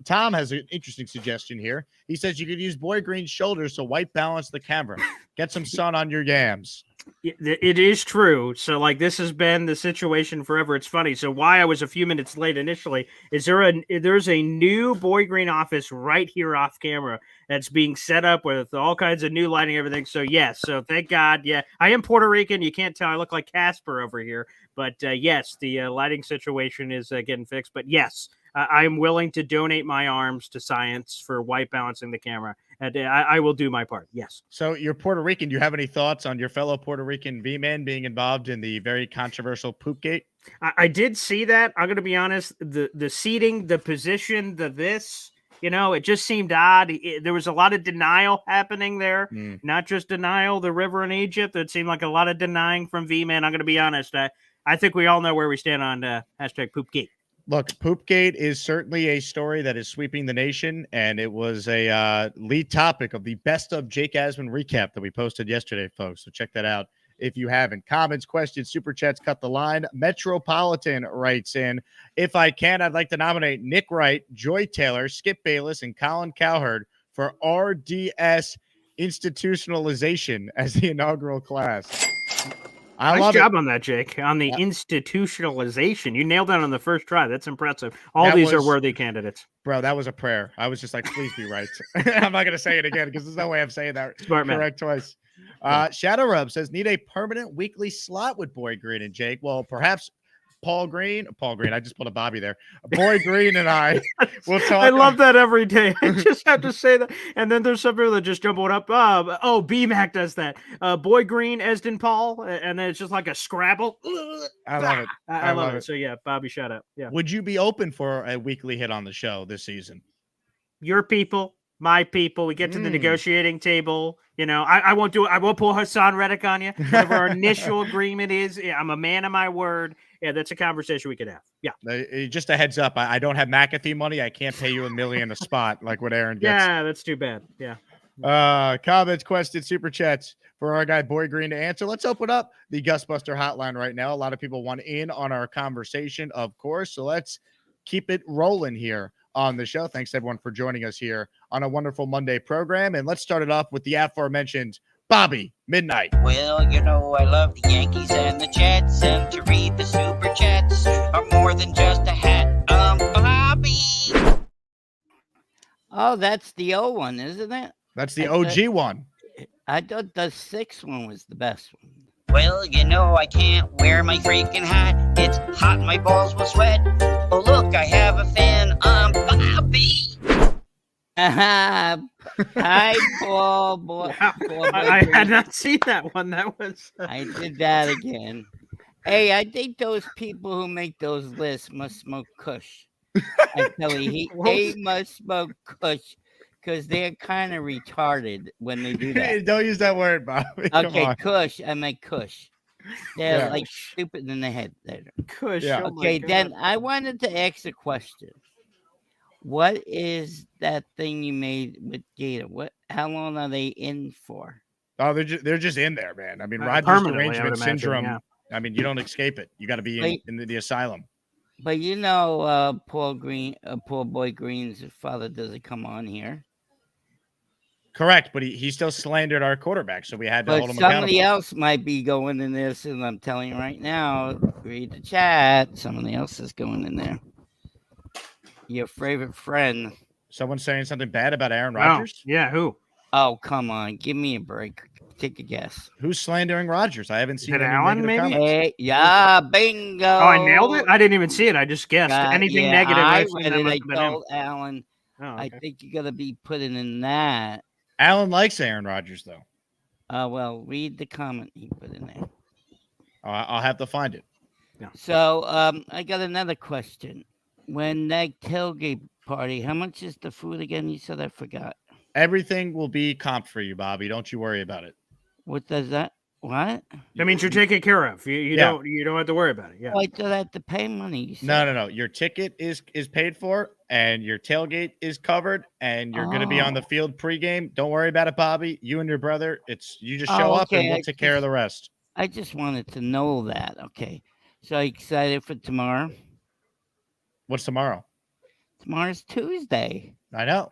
Tom has an interesting suggestion here. He says you could use Boy Green's shoulders to white balance the camera. Get some sun on your yams. It is true. So, like, this has been the situation forever. It's funny. So, why I was a few minutes late initially is there's a new Boy Green office right here off camera that's being set up with all kinds of new lighting, everything. So, yes. So, thank God. Yeah, I am Puerto Rican. You can't tell. I look like Casper over here. But yes, the lighting situation is getting fixed. But yes, I'm willing to donate my arms to science for white balancing the camera. And I will do my part. Yes. So you're Puerto Rican. Do you have any thoughts on your fellow Puerto Rican V-man being involved in the very controversial Poopgate? I did see that. I'm going to be honest. The seating, the position, it just seemed odd. There was a lot of denial happening there. Not just denial, the river in Egypt. It seemed like a lot of denying from V-man. I'm going to be honest. I think we all know where we stand on hashtag Poopgate. Look, Poopgate is certainly a story that is sweeping the nation, and it was a lead topic of the Best of Jake Asman recap that we posted yesterday, folks. So check that out if you haven't. Comments, questions, super chats, cut the line. Metropolitan writes in, if I can, I'd like to nominate Nick Wright, Joy Taylor, Skip Bayless, and Colin Cowherd for RDS institutionalization as the inaugural class. Nice job on that, Jake. On the institutionalization. You nailed that on the first try. That's impressive. All these are worthy candidates. Bro, that was a prayer. I was just like, please be right. I'm not going to say it again because there's no way I'm saying that correct twice. Shadow Rub says, need a permanent weekly slot with Boy Green and Jake. Well, perhaps Paul Green. I just pulled a Bobby there. Boy Green and I will talk. I love that every day. I just have to say that. And then there's some people that just jump up. BMAC does that. Boy Green, Esden Paul, and then it's just like a Scrabble. I love it. I love it. So yeah, Bobby, shout out. Yeah. Would you be open for a weekly hit on the show this season? Your people, my people. We get to the negotiating table. You know, I won't do it. I won't pull Hassan Reddick on you. Whatever our initial agreement is, I'm a man of my word. Yeah, that's a conversation we could have. Yeah. Just a heads up. I don't have McAfee money. I can't pay you $1 million a spot like what Aaron gets. Yeah, that's too bad. Yeah. Comments, questions, super chats for our guy Boy Green to answer. Let's open up the Gusbuster hotline right now. A lot of people want in on our conversation, of course. So let's keep it rolling here on the show. Thanks everyone for joining us here on a wonderful Monday program. And let's start it off with the aforementioned Bobby Midnight. Well, you know, I love the Yankees and the Jets, and to read the super chats are more than just a hat. Bobby. Oh, that's the old one, isn't it? That's the OG one. I thought the 6th one was the best one. Well, you know, I can't wear my freaking hat. It's hot, my balls will sweat. Oh, look, I have a fan. Bobby. Hi, Paul. Boy. I had not seen that one. That was. I did that again. Hey, I think those people who make those lists must smoke Kush. I tell you, they must smoke Kush because they're kind of retarded when they do that. Don't use that word, Bobby. Okay, Kush. I meant Kush. They're like stupid in the head. Kush. Yeah. Okay, then I wanted to ask a question. What is that thing you made with Gator? How long are they in for? Oh, they're just in there, man. I mean, Rogers permanently, derangement syndrome. Yeah. I mean, you don't escape it. You got to be in the asylum. But you know, Paul Boy Green's father doesn't come on here. Correct, but he still slandered our quarterback, so we had to hold him somebody accountable. else might be going in this, and I'm telling you right now, read the chat. Somebody else is going in there. Your favorite friend. Someone saying something bad about Aaron Rodgers? Yeah, who? Oh, come on. Give me a break. Take a guess. Who's slandering Rodgers? I haven't seen it. Any Alan, maybe? Hey, yeah, bingo. Oh, I nailed it? I didn't even see it. I just guessed. Anything negative. I read it. I told Alan. Okay. I think you got to be putting in that. Alan likes Aaron Rodgers, though. Well, read the comment he put in there. I'll have to find it. Yeah. So I got another question. When that tailgate party, how much is the food again? You said I forgot. Everything will be comped for you, Bobby. Don't you worry about it. What does that? What? That means you're taken care of. You don't have to worry about it. Yeah. Oh, I thought I had to pay money. No. Your ticket is paid for, and your tailgate is covered, and you're going to be on the field pregame. Don't worry about it, Bobby. You and your brother. You just show up, and we'll take care of the rest. I just wanted to know that. Okay. So are you excited for tomorrow? What's tomorrow? Tomorrow's Tuesday. I know.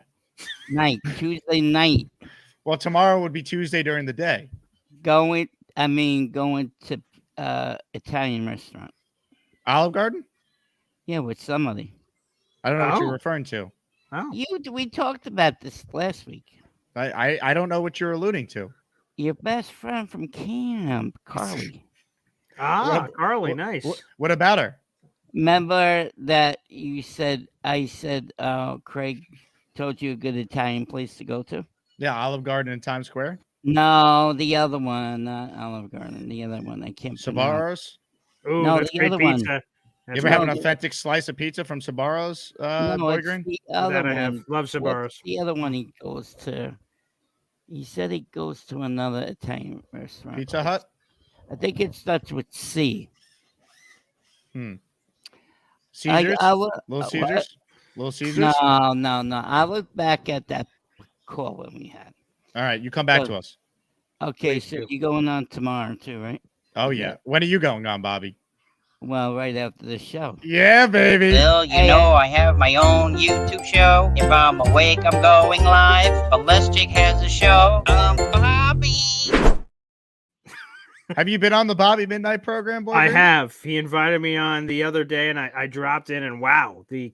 Tuesday night. Well, tomorrow would be Tuesday during the day. Going to Italian restaurant. Olive Garden? Yeah, with somebody. I don't know what you're referring to. Oh. We talked about this last week. I don't know what you're alluding to. Your best friend from camp, Carly. Carly, nice. What about her? Remember that I said Craig told you a good Italian place to go to? Yeah, Olive Garden in Times Square. No, the other one, not Olive Garden. The other one, I can't. Sabaros. Oh, no, that's the great other pizza. one. You ever have an authentic slice of pizza from Sabaros, Boy Green? The other I have. one. Love Sabaros. The other one he goes to. He said he goes to another Italian restaurant. Pizza Hut. I think it starts with C. Caesars. Little Caesars. Little Caesars. No. I look back at that call when we had. All right, you come back to us. Okay, so you're going on tomorrow too, right? Oh yeah. When are you going on, Bobby? Well, right after the show. Yeah, baby. Well, you know I have my own YouTube show. If I'm awake, I'm going live. But Les Jig has a show. Bobby. Have you been on the Bobby Midnight program, Boy? I have. He invited me on the other day, and I dropped in, and wow, the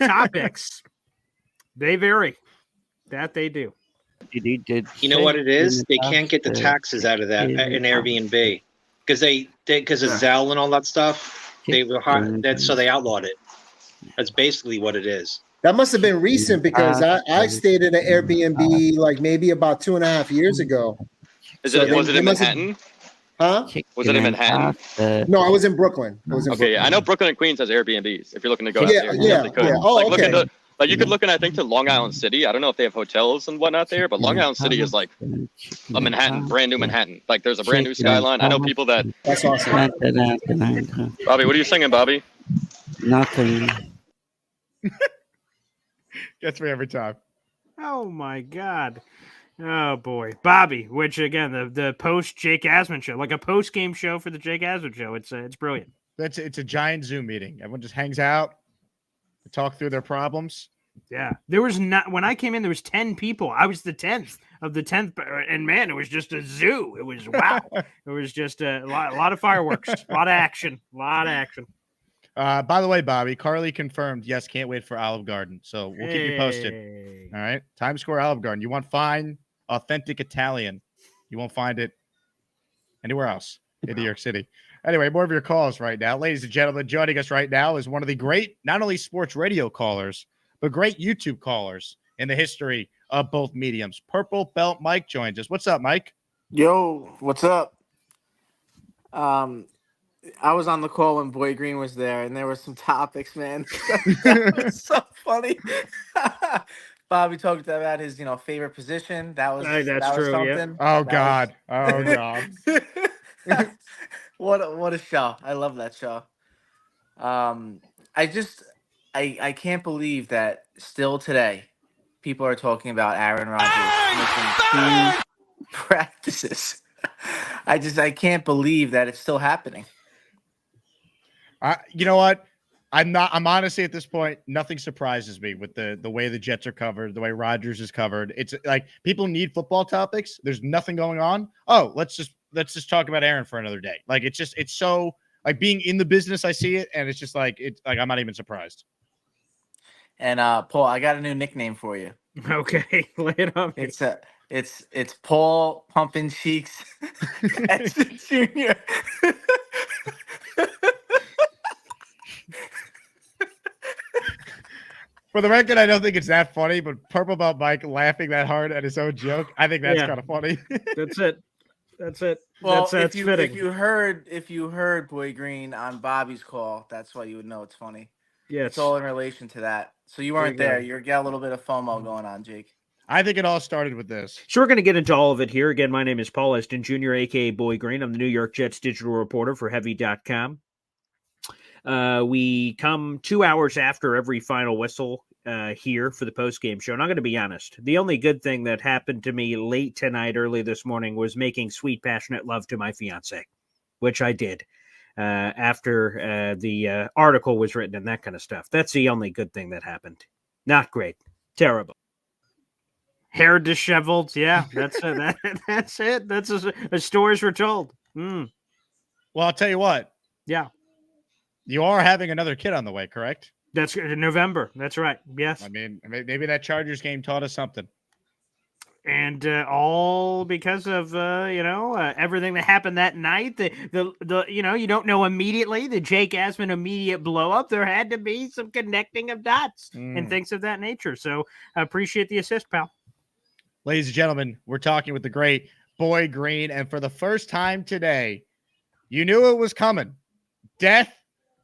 topics they vary. That they do. You know what it is? They can't get the taxes out of that in Airbnb because of Zell and all that stuff. They were hard. So they outlawed it. That's basically what it is. That must have been recent because I stayed at an Airbnb like maybe about 2.5 years ago. Was it in Manhattan? Huh? Was it in Manhattan? No, I was in Brooklyn. Okay, I know Brooklyn and Queens has Airbnbs. If you're looking to go out there, you yeah. could. Oh, okay. You could look in, I think, to Long Island City. I don't know if they have hotels and whatnot there, but Long Island City is like a Manhattan, brand new Manhattan. Like there's a brand new skyline. I know people that. That's awesome. Bobby, what are you singing, Bobby? Nothing. Gets me every time. Oh my God. Oh boy, Bobby. Which again, the post Jake Asman show, like a post game show for the Jake Asman show. It's brilliant. It's a giant Zoom meeting. Everyone just hangs out, talk through their problems. Yeah, there was not when I came in. There was 10 people. I was the 10th of the 10th, and man, it was just a zoo. It was wow. It was just a lot of fireworks, a lot of action. By the way, Bobby, Carly confirmed. Yes, can't wait for Olive Garden. So we'll keep you posted. All right, Times Square, Olive Garden. You want fine, authentic Italian. You won't find it anywhere else in New York City. Anyway, more of your calls right now, ladies and gentlemen. Joining us right now is one of the great, not only sports radio callers, but great YouTube callers in the history of both mediums. Purple Belt Mike joins us. What's up, Mike? Yo, what's up? I was on the call when Boy Green was there, and there were some topics, man. That was so funny. Bobby talked about his, favorite position. That was true. something. Yeah. Oh God. What a show! I love that show. I can't believe that still today people are talking about Aaron Rodgers missing 2 practices. I can't believe that it's still happening. You know what? I'm honestly at this point, nothing surprises me with the way the Jets are covered, the way Rodgers is covered. It's like people need football topics. There's nothing going on. Oh, let's just talk about Aaron for another day. Like it's so like being in the business, I see it, and it's just like I'm not even surprised. And Paul, I got a new nickname for you. Okay, lay it on me. It's Paul Pumping Cheeks Jr. For the record, I don't think it's that funny, but Purple Belt Mike laughing that hard at his own joke, I think that's kind of funny. That's it. Well, that's fitting. If you heard Boy Green on Bobby's call, that's why you would know it's funny. Yeah, it's all in relation to that. So you weren't there. You got a little bit of FOMO going on, Jake. I think it all started with this. So we're going to get into all of it here. Again, my name is Paul Eston Jr., a.k.a. Boy Green. I'm the New York Jets digital reporter for Heavy.com. We come 2 hours after every final whistle here for the post-game show. And I'm going to be honest. The only good thing that happened to me late tonight, early this morning, was making sweet, passionate love to my fiance, which I did after the article was written and that kind of stuff. That's the only good thing that happened. Not great. Terrible. Hair disheveled. Yeah, that's it. That's it. That's as stories were told. Well, I'll tell you what. Yeah. You are having another kid on the way, correct? That's in November. That's right. Yes. I mean, maybe that Chargers game taught us something. And all because of everything that happened that night. The you don't know immediately the Jake Asman immediate blow up. There had to be some connecting of dots and things of that nature. So I appreciate the assist, pal. Ladies and gentlemen, we're talking with the great Boy Green, and for the first time today, you knew it was coming. Death,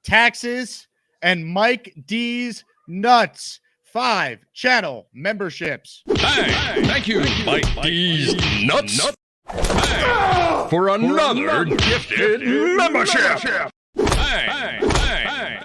taxes, and Mike D's nuts. 5 channel memberships. Hey, thank you, Mike D's nuts. Hey, for another gifted membership. Hey.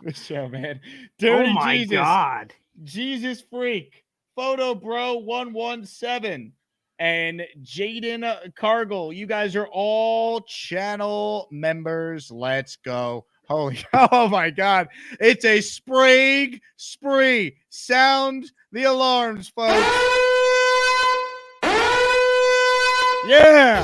This show, man. Dirty oh my Jesus. God. Jesus Freak. Photo Bro 117. And Jaden Cargill. You guys are all channel members. Let's go. Oh my God. It's a spree. Sound the alarms, folks. Yeah.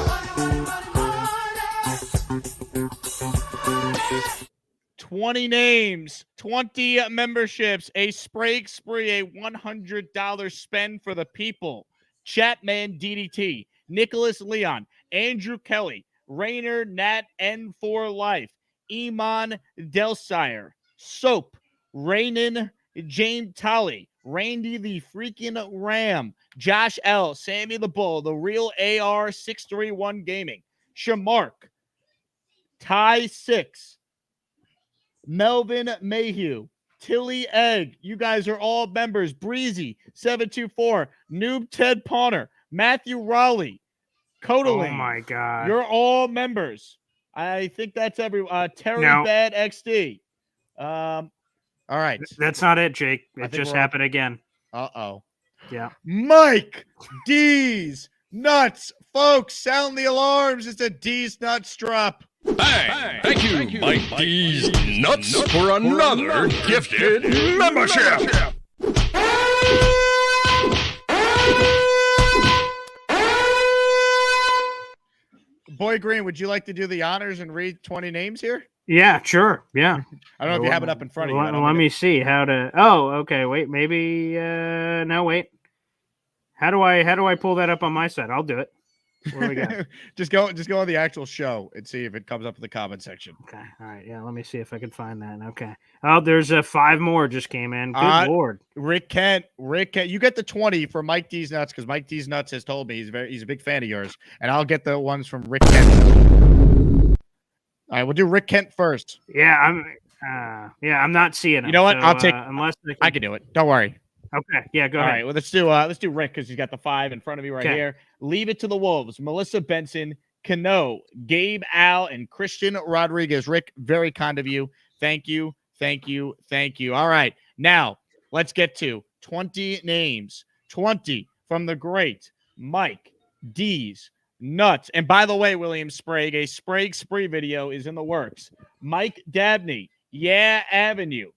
20 names, 20 memberships, a spree, a $100 spend for the people. Chatman DDT, Nicholas Leon, Andrew Kelly, Rainer Nat N for Life, Iman Delsire, Soap, Rainan James Tully, Randy the freaking Ram, Josh L, Sammy the Bull, the real AR 631 Gaming, Shamark, Ty 6, Melvin Mayhew, Tilly Egg. You guys are all members. Breezy 724, Noob Ted Pawner, Matthew Raleigh, Codaline. Oh my God. You're all members. I think that's every Terry No. Bad XD. All right. That's not it, Jake. I It think just we're happened again. Uh-oh. Yeah. Mike D's Nuts. Folks, sound the alarms. It's a D's Nuts drop. Bang! Thank you, Mike D's Nuts, for another gifted membership. Boy Green, would you like to do the honors and read 20 names here? Yeah, sure. Yeah. I don't know if you have it up in front of you. Let me see how to. Oh, okay. Wait, maybe. No, wait. How do I pull that up on my side? I'll do it. What do we got? just go on the actual show and see if it comes up in the comment section. Okay. All right. Yeah. Let me see if I can find that. Okay. Oh, there's 5 more just came in. Good Lord. Rick Kent, you get the 20 for Mike D's Nuts because Mike D's Nuts has told me he's a big fan of yours, and I'll get the ones from Rick Kent. All right, we'll do Rick Kent first. Yeah, I'm not seeing it. You know what? So, I'll take. Unless I can do it. Don't worry. Okay. Yeah. Go All ahead. right. Well, let's do Rick because he's got the 5 in front of me right here. Leave it to the Wolves. Melissa Benson, Cano, Gabe Al, and Christian Rodriguez. Rick, very kind of you. Thank you. Thank you. Thank you. All right. Now let's get to 20 names. 20 from the great Mike D's Nuts. And by the way, William Sprague, a Sprague Spree video is in the works. Mike Dabney, Yeah Avenue,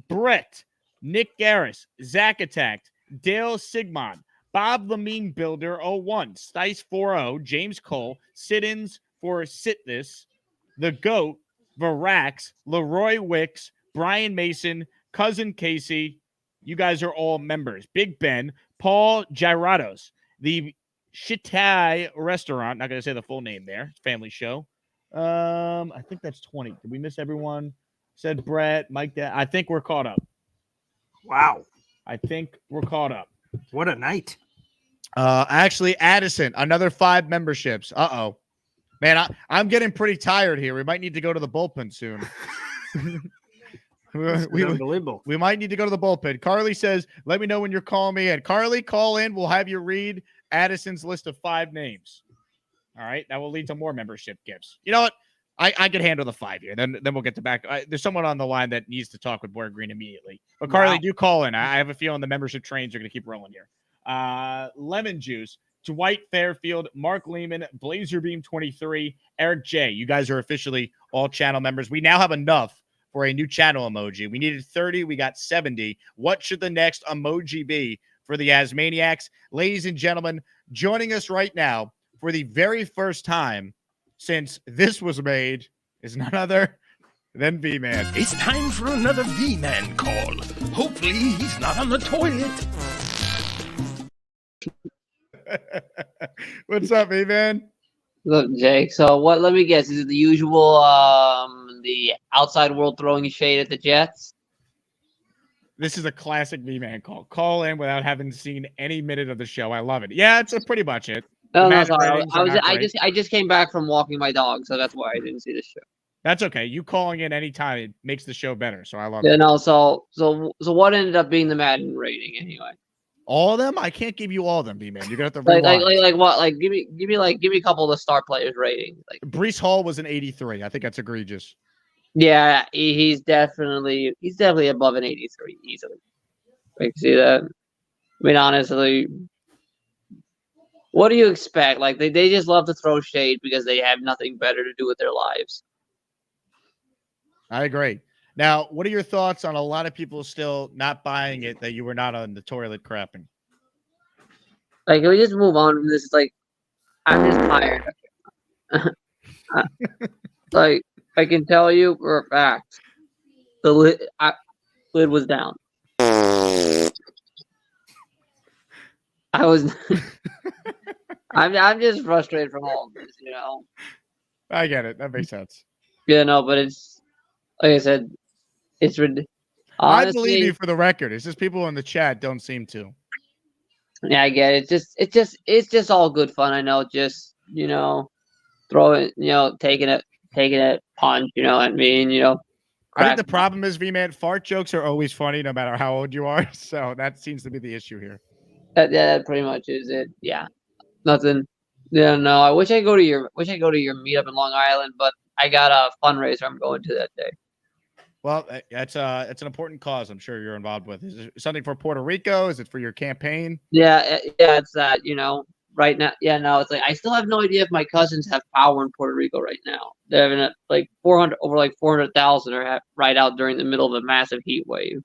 Brett, Nick Garris, Zach Attacked, Dale Sigmund, Bob the Meme Builder 01, Stice 40, James Cole, Siddons for Sitness, The Goat, Varax, Leroy Wicks, Brian Mason, Cousin Casey. You guys are all members. Big Ben, Paul Gyrados, the Shitai Restaurant. Not going to say the full name there. Family show. I think that's 20. Did we miss everyone? Said Brett, Mike. I think we're caught up. Wow. I think we're caught up. What a night. Actually, Addison, another 5 memberships. Uh-oh. Man, I'm getting pretty tired here. We might need to go to the bullpen soon. Unbelievable. We might need to go to the bullpen. Carly says, let me know when you're calling me in. Carly, call in. We'll have you read Addison's list of 5 names. All right. That will lead to more membership gifts. You know what? I could handle the 5 here. Then we'll get to back. There's someone on the line that needs to talk with Boy Green immediately. But Carly, do call in. I have a feeling the membership trains are going to keep rolling here. Lemon Juice, Dwight Fairfield, Mark Lehman, Blazerbeam 23, Eric J. You guys are officially all channel members. We now have enough for a new channel emoji. We needed 30. We got 70. What should the next emoji be for the Asmaniacs? Ladies and gentlemen, joining us right now for the very first time since this was made is none other than V-Man. It's time for another V-Man call. Hopefully he's not on the toilet. What's up, V-Man? Look, Jake. So what? Let me guess. Is it the usual, the outside world throwing shade at the Jets? This is a classic V-Man call. Call in without having seen any minute of the show. I love it. Yeah, it's pretty much it. No, sorry. I just came back from walking my dog, so that's why I didn't see the show. That's okay. You calling in anytime, it makes the show better. So I love it. Yeah, no. So what ended up being the Madden rating anyway? All of them? I can't give you all of them, B-Man. You're gonna have to like what? Like give me a couple of the star players rating. Like Brees Hall was an 83. I think that's egregious. Yeah, he's definitely above an 83 easily. Like see that? I mean, honestly, what do you expect? Like they just love to throw shade because they have nothing better to do with their lives. I agree. Now, what are your thoughts on a lot of people still not buying it that you were not on the toilet crapping? Like, can we just move on from this? Like, I'm just tired. Like, I can tell you for a fact, the lid was down. I I'm just frustrated from all of this, you know. I get it. That makes sense. Yeah, no, but it's like I said, it's I believe you honestly. for the record. It's just people in the chat don't seem to. Yeah, I get it. It's just all good fun. I know, just throwing, taking it punch, at me, and I think crack. the problem is, V-Man, fart jokes are always funny no matter how old you are. So that seems to be the issue here. That pretty much is it. Yeah, nothing. Yeah, no. I wish I go to your meetup in Long Island, but I got a fundraiser I'm going to that day. Well, it's an important cause. I'm sure you're involved with. Is it something for Puerto Rico? Is it for your campaign? Yeah, it's that. Right now. Yeah, no. It's like I still have no idea if my cousins have power in Puerto Rico right now. They're having like 400,000 are right out during the middle of a massive heat wave.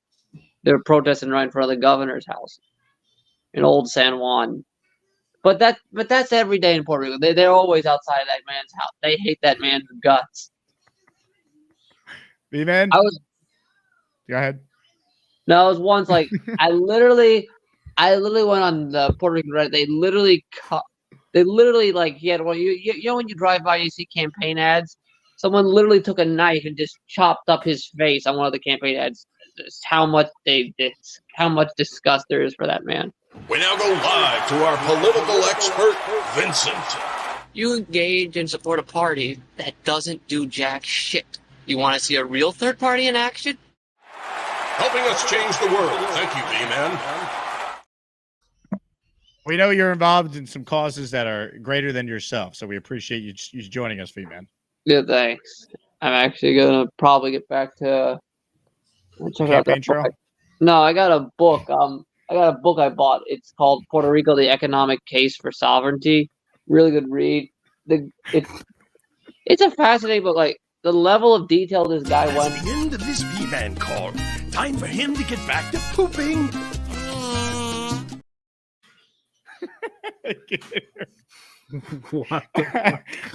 They're protesting right in front of the governor's house in Old San Juan. But that's every day in Puerto Rico. They're always outside of that man's house. They hate that man's guts. V-Man? I was. Go ahead. No, it was once like I literally went on the Puerto Rican Reddit. They literally like he had one. You know when you drive by, you see campaign ads. Someone literally took a knife and just chopped up his face on one of the campaign ads. Just how much disgust there is for that man. We now go live to our political expert, Vincent. You engage and support a party that doesn't do jack shit. You want to see a real third party in action? Helping us change the world. Thank you, V-Man. We know you're involved in some causes that are greater than yourself, so we appreciate you joining us, V-Man. Yeah, thanks. I'm actually gonna probably get back to check out that book. No, I got a book. I got a book I bought. It's called Puerto Rico: The Economic Case for Sovereignty. Really good read. It's a fascinating book. Like the level of detail this guy went. That's the end of this V-Man call. Time for him to get back to pooping.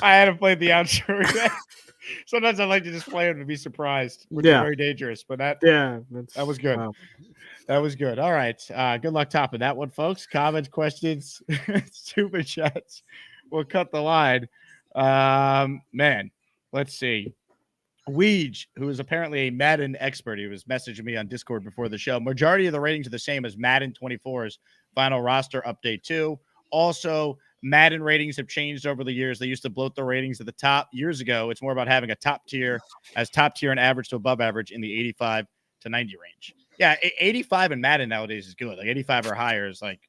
I had to play the outro. Sometimes I like to just play it and be surprised, which is very dangerous. But that was good. Wow. That was good. All right. Good luck topping that one, folks. Comments, questions, super chats. We'll cut the line. Man, let's see. Weege, who is apparently a Madden expert, he was messaging me on Discord before the show. Majority of the ratings are the same as Madden 24's final roster update 2. Also, Madden ratings have changed over the years. They used to bloat the ratings at the top years ago. It's more about having a top tier and average to above average in the 85 to 90 range. Yeah, 85 in Madden nowadays is good. Like 85 or higher is like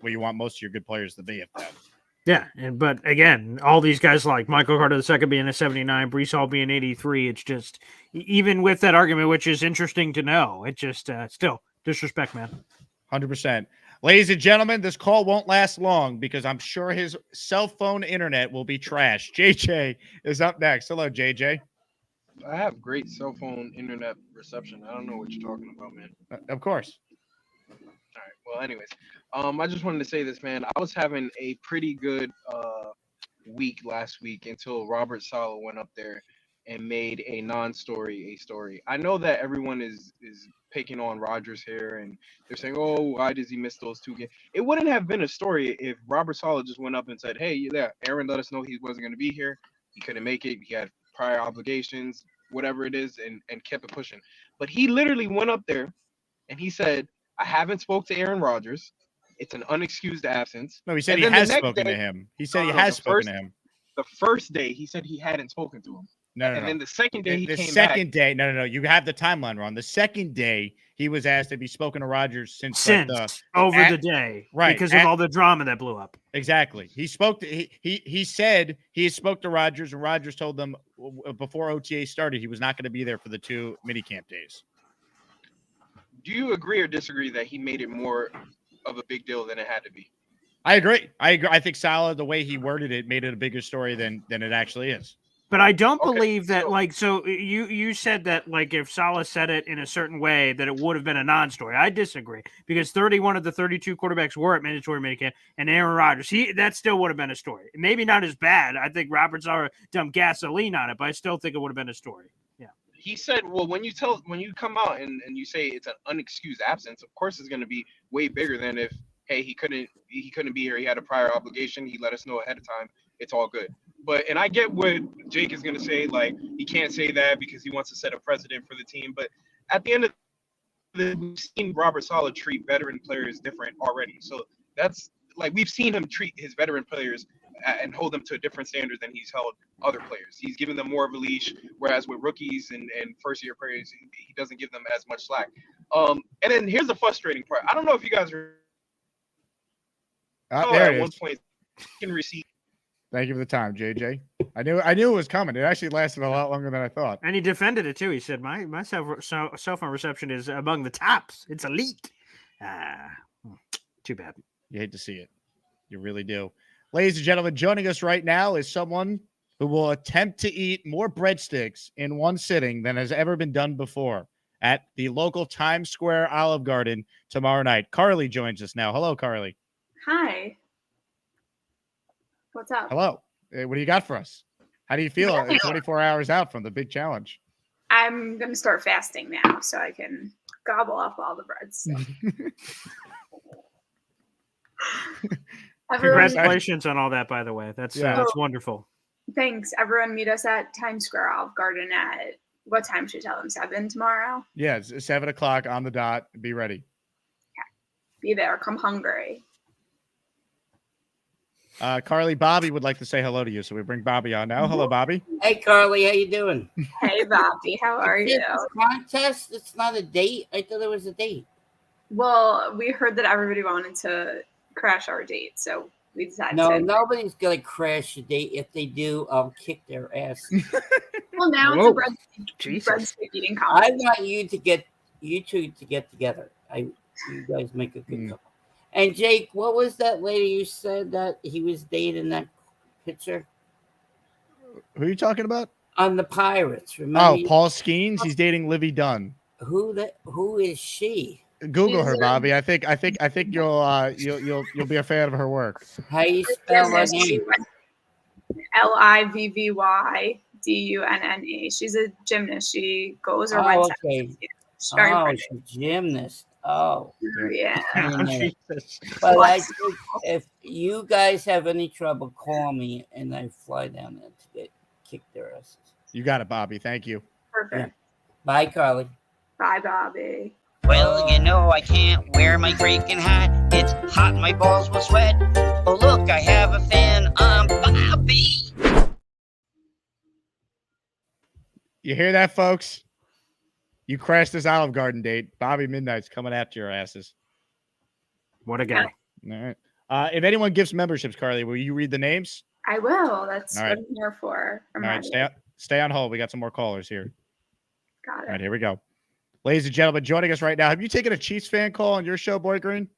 where you want most of your good players to be at that. Yeah, but again, all these guys like Michael Carter II being a 79, Brees Hall being 83, it's just, even with that argument, which is interesting to know, it just still disrespect, man. 100%. Ladies and gentlemen, this call won't last long because I'm sure his cell phone internet will be trash. JJ is up next. Hello, JJ. I have great cell phone internet reception. I don't know what you're talking about, man. Of course. All right. Well, anyways, I just wanted to say this, man. I was having a pretty good week last week until Robert Saleh went up there and made a non-story a story. I know that everyone is picking on Rodgers here, and they're saying, "Oh, why does he miss those 2 games?" It wouldn't have been a story if Robert Saleh just went up and said, "Hey, yeah, Aaron let us know he wasn't going to be here. He couldn't make it. He had prior obligations, whatever it is," and kept it pushing. But he literally went up there and he said, "I haven't spoke to Aaron Rodgers. It's an unexcused absence." No, he said he has spoken to him. He said he has spoken to him. The first day, he said he hadn't spoken to him. No. Then the second day, he came back. The second day, no. You have the timeline wrong. The second day, he was asked if he's spoken to Rodgers since over the day, right? Because of all the drama that blew up. Exactly. He spoke to he said he spoke to Rodgers, and Rodgers told them before OTA started he was not going to be there for the 2 minicamp days. Do you agree or disagree that he made it more of a big deal than it had to be? I agree. I think Saleh, the way he worded it, made it a bigger story than it actually is. But I don't believe that, so you said that, if Saleh said it in a certain way, that it would have been a non-story. I disagree, because 31 of the 32 quarterbacks were at mandatory minicamp, and Aaron Rodgers, that still would have been a story. Maybe not as bad. I think Roberts are dumped gasoline on it, but I still think it would have been a story. Yeah. He said, well, when you come out and you say it's an unexcused absence, of course it's going to be way bigger than if hey, he couldn't be here. He had a prior obligation. He let us know ahead of time. It's all good. And I get what Jake is gonna say. Like, he can't say that because he wants to set a precedent for the team. But at the end of we've seen Robert Saleh treat veteran players different already. So that's like, we've seen him treat his veteran players and hold them to a different standard than he's held other players. He's given them more of a leash, whereas with rookies and first-year players, he doesn't give them as much slack. And then here's the frustrating part. I don't know if you guys are there at it one is. point can receive. Thank you for the time, JJ. I knew it was coming. It actually lasted a lot longer than I thought. And he defended it too. He said, "My cell phone reception is among the tops. It's elite." Too bad. You hate to see it. You really do. Ladies and gentlemen, joining us right now is someone who will attempt to eat more breadsticks in one sitting than has ever been done before at the local Times Square Olive Garden tomorrow night. Carly joins us now. Hello, Carly. Hi. What's up? Hello. What do you got for us? How do you feel 24 hours out from the big challenge? I'm going to start fasting now so I can gobble up all the breads. Congratulations on all that, by the way. That's wonderful. Thanks. Everyone meet us at Times Square Olive Garden at what time should we tell them? 7 tomorrow? Yeah, it's 7 o'clock on the dot. Be ready. Be there. Come hungry. Carly, Bobby would like to say hello to you, so we bring Bobby on now. Hello, Bobby. Hey, Carly, how you doing? Hey, Bobby, how are you? It's a contest. It's not a date. I thought it was a date. Well, we heard that everybody wanted to crash our date, so we decided No, to. nobody's gonna crash a date. If they do, I'll kick their ass. Well, now it's a breadstick eating I competition. want you two to get together. You guys make a good couple. And Jake, what was that lady you said that he was dating that picture? Who are you talking about? On the Pirates. Remember? Paul Skeens. He's dating Livy Dunn. Who is she? Google her, Bobby. I think you'll be a fan of her work. How you spell her name? LIVVYDUNNE. She's a gymnast. She goes or went to. She's very pretty. She's a gymnast. Oh, yeah. But I think if you guys have any trouble, call me and I fly down there to get kicked their asses. You got it, Bobby. Thank you. Perfect. Bye, Carly. Bye, Bobby. Well, you know I can't wear my freaking hat. It's hot, my balls will sweat. Oh, look, I have a fan. I'm Bobby. You hear that, folks? You crashed this Olive Garden date. Bobby Midnight's coming after your asses. What a guy. All right. If anyone gives memberships, Carly, will you read the names? I will. That's All what right. I'm here for. All right. Stay on hold. We got some more callers here. Got it. All right. Here we go. Ladies and gentlemen, joining us right now. Have you taken a Chiefs fan call on your show, Boy Green?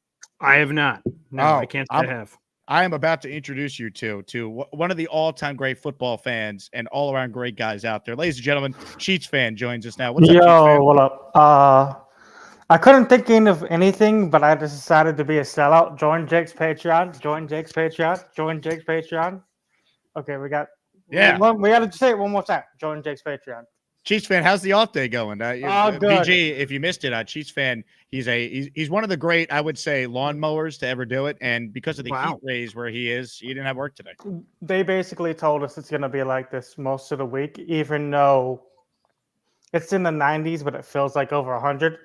I have not. No, I can't say I have. I am about to introduce you to one of the all-time great football fans and all-around great guys out there. Ladies and gentlemen, Chiefs fan joins us now. What's up, Chiefs fan? What up? I couldn't think of anything, but I just decided to be a sellout. Join Jake's Patreon. Join Jake's Patreon. Join Jake's Patreon. Okay, we got we got to say it one more time. Join Jake's Patreon. Chiefs fan, how's the off day going? Good. BG, if you missed it, Chiefs fan, he's one of the great, I would say, lawnmowers to ever do it. And because of the heat rays where he is, he didn't have work today. They basically told us it's going to be like this most of the week, even though it's in the 90s, but it feels like over 100.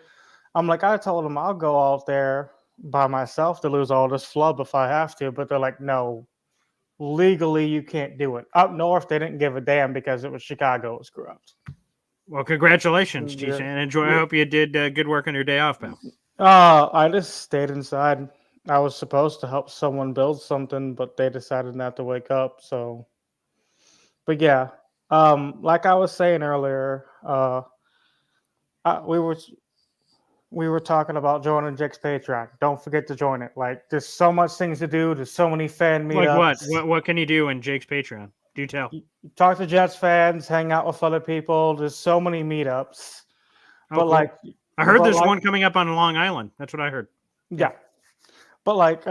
I'm like, I told them I'll go out there by myself to lose all this flub if I have to. But they're like, no, legally you can't do it. Up north, they didn't give a damn because it was Chicago. It was corrupt. Well, congratulations, Chiefs, and enjoy. I hope you did good work on your day off, pal. I just stayed inside. I was supposed to help someone build something, but they decided not to wake up. So, but yeah, like I was saying earlier, we were talking about joining Jake's Patreon. Don't forget to join it. Like, there's so much things to do. There's so many fan meetups. Like what can you do in Jake's Patreon? Do tell. Talk to Jets fans, hang out with other people. There's so many meetups. Oh, but cool. like, I heard there's one coming up on Long Island. That's what I heard. Yeah. But like